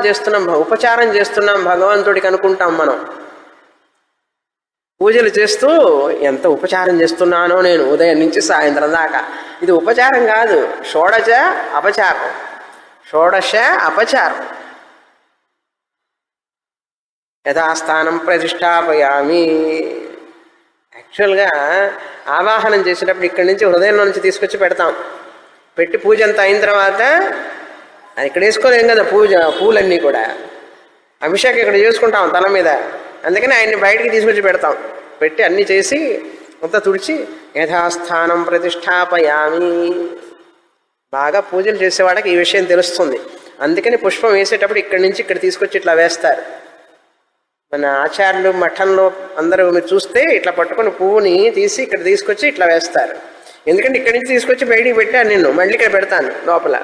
చేస్తున్నాం భగవంతుడికి అనుకుంటాం. మనం పూజలు చేస్తూ ఎంత ఉపచారం చేస్తున్నానో నేను ఉదయం నుంచి సాయంత్రం దాకా. ఇది ఉపచారం కాదు, షోడశ అపచారం. షోడశ అపచారం. యథాస్థానం ప్రతిష్టాపయామి. యాక్చువల్గా ఆవాహనం చేసేటప్పుడు ఇక్కడి నుంచి హృదయంలో నుంచి తీసుకొచ్చి పెడతాం. పెట్టి పూజ అంతా అయిన తర్వాత అది ఇక్కడ వేసుకోలేం కదా, పూలన్నీ కూడా. అభిషేకం ఇక్కడ చేసుకుంటాం తల మీద, అందుకని ఆయన్ని బయటికి తీసుకొచ్చి పెడతాం. పెట్టి అన్నీ చేసి అంతా తుడిచి యథాస్థానం ప్రతిష్టాపయామి. బాగా పూజలు చేసేవాడికి ఈ విషయం తెలుస్తుంది. అందుకని పుష్పం వేసేటప్పుడు ఇక్కడి నుంచి ఇక్కడ తీసుకొచ్చి ఇట్లా వేస్తారు. మన ఆచార్యులు మఠంలో అందరూ మీరు చూస్తే ఇట్లా పట్టుకొని పువ్వుని తీసి ఇక్కడ తీసుకొచ్చి ఇట్లా వేస్తారు. ఎందుకంటే ఇక్కడి నుంచి తీసుకొచ్చి బయటికి పెట్టాను, నిన్ను మళ్ళీ ఇక్కడ పెడతాను లోపల.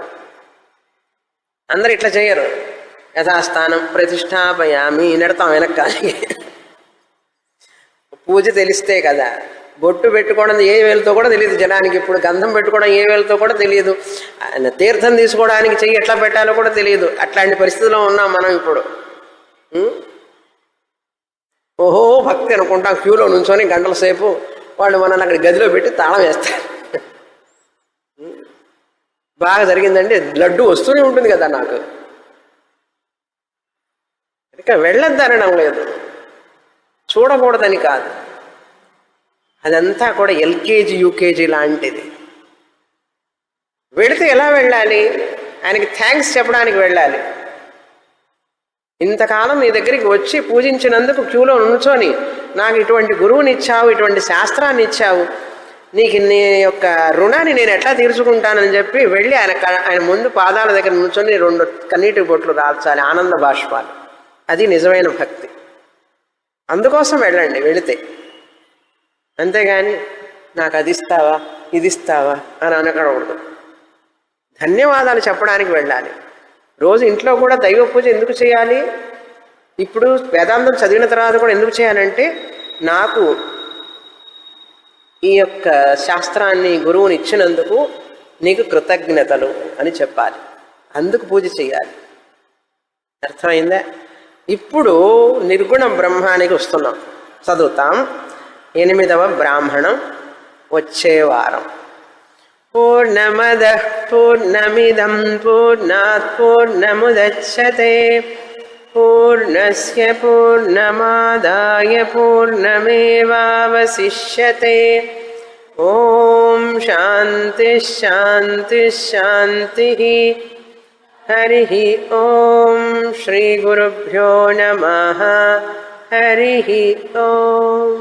అందరు ఇట్లా చేయరు. యథాస్థానం ప్రతిష్టాపయామి నెడతాం వెనక్కాలి. పూజ తెలిస్తే కదా. బొట్టు పెట్టుకోవడం ఏ వేలతో కూడా తెలియదు జనానికి. ఇప్పుడు గంధం పెట్టుకోవడం ఏ వేలతో కూడా తెలియదు. తీర్థం తీసుకోవడానికి చెయ్యి ఎట్లా పెట్టాలో కూడా తెలియదు. అట్లాంటి పరిస్థితిలో ఉన్నాం మనం ఇప్పుడు. ఓహో భక్తి అనుకుంటాం, క్యూలో నుంచొని గంటల సేపు వాళ్ళు మనల్ని అక్కడ గదిలో పెట్టి తాళం వేస్తారు. బాగా జరిగిందండి, లడ్డు వస్తూనే ఉంటుంది కదా నాకు. ఇక వెళ్ళొద్దనడం లేదు, చూడకూడదని కాదు. అదంతా కూడా ఎల్కేజీ యూకేజీ లాంటిది. వెళితే ఎలా వెళ్ళాలి? ఆయనకి థ్యాంక్స్ చెప్పడానికి వెళ్ళాలి. ఇంతకాలం నీ దగ్గరికి వచ్చి పూజించినందుకు క్యూలో నుంచొని నాకు ఇటువంటి గురువుని ఇచ్చావు, ఇటువంటి శాస్త్రాన్ని ఇచ్చావు, నీకు నీ యొక్క రుణాన్ని నేను ఎట్లా తీర్చుకుంటానని చెప్పి వెళ్ళి ఆయన ముందు పాదాల దగ్గర నుంచొని 2 కన్నీటి బొట్లు రాల్చాలి, ఆనంద బాష్పాలు. అది నిజమైన భక్తి. అందుకోసం వెళ్ళండి వెళితే. అంతేగాని నాకు అది ఇస్తావా ఇది ఇస్తావా అని అనకూడదు. ధన్యవాదాలు చెప్పడానికి వెళ్ళాలి. రోజు ఇంట్లో కూడా దైవ పూజ ఎందుకు చేయాలి? ఇప్పుడు వేదాంతం చదివిన తర్వాత కూడా ఎందుకు చేయాలంటే, నాకు ఈ యొక్క శాస్త్రాన్ని గురువుని ఇచ్చినందుకు నీకు కృతజ్ఞతలు అని చెప్పాలి. అందుకు పూజ చేయాలి. అర్థమైందా? ఇప్పుడు నిర్గుణ బ్రహ్మానికి వస్తున్నాం, చదువుతాం. 8వ బ్రాహ్మణం వచ్చే వారం. పూర్ణమదః పూర్ణమిదం పూర్ణాత్ పూర్ణముదచ్యతే పూర్ణస్య పూర్ణమాదాయ పూర్ణమేవావశిష్యతే. ఓం శాంతి శాంతి శాంతి. హరి ఓం. శ్రీ గురుభ్యో నమః. హరి ఓం.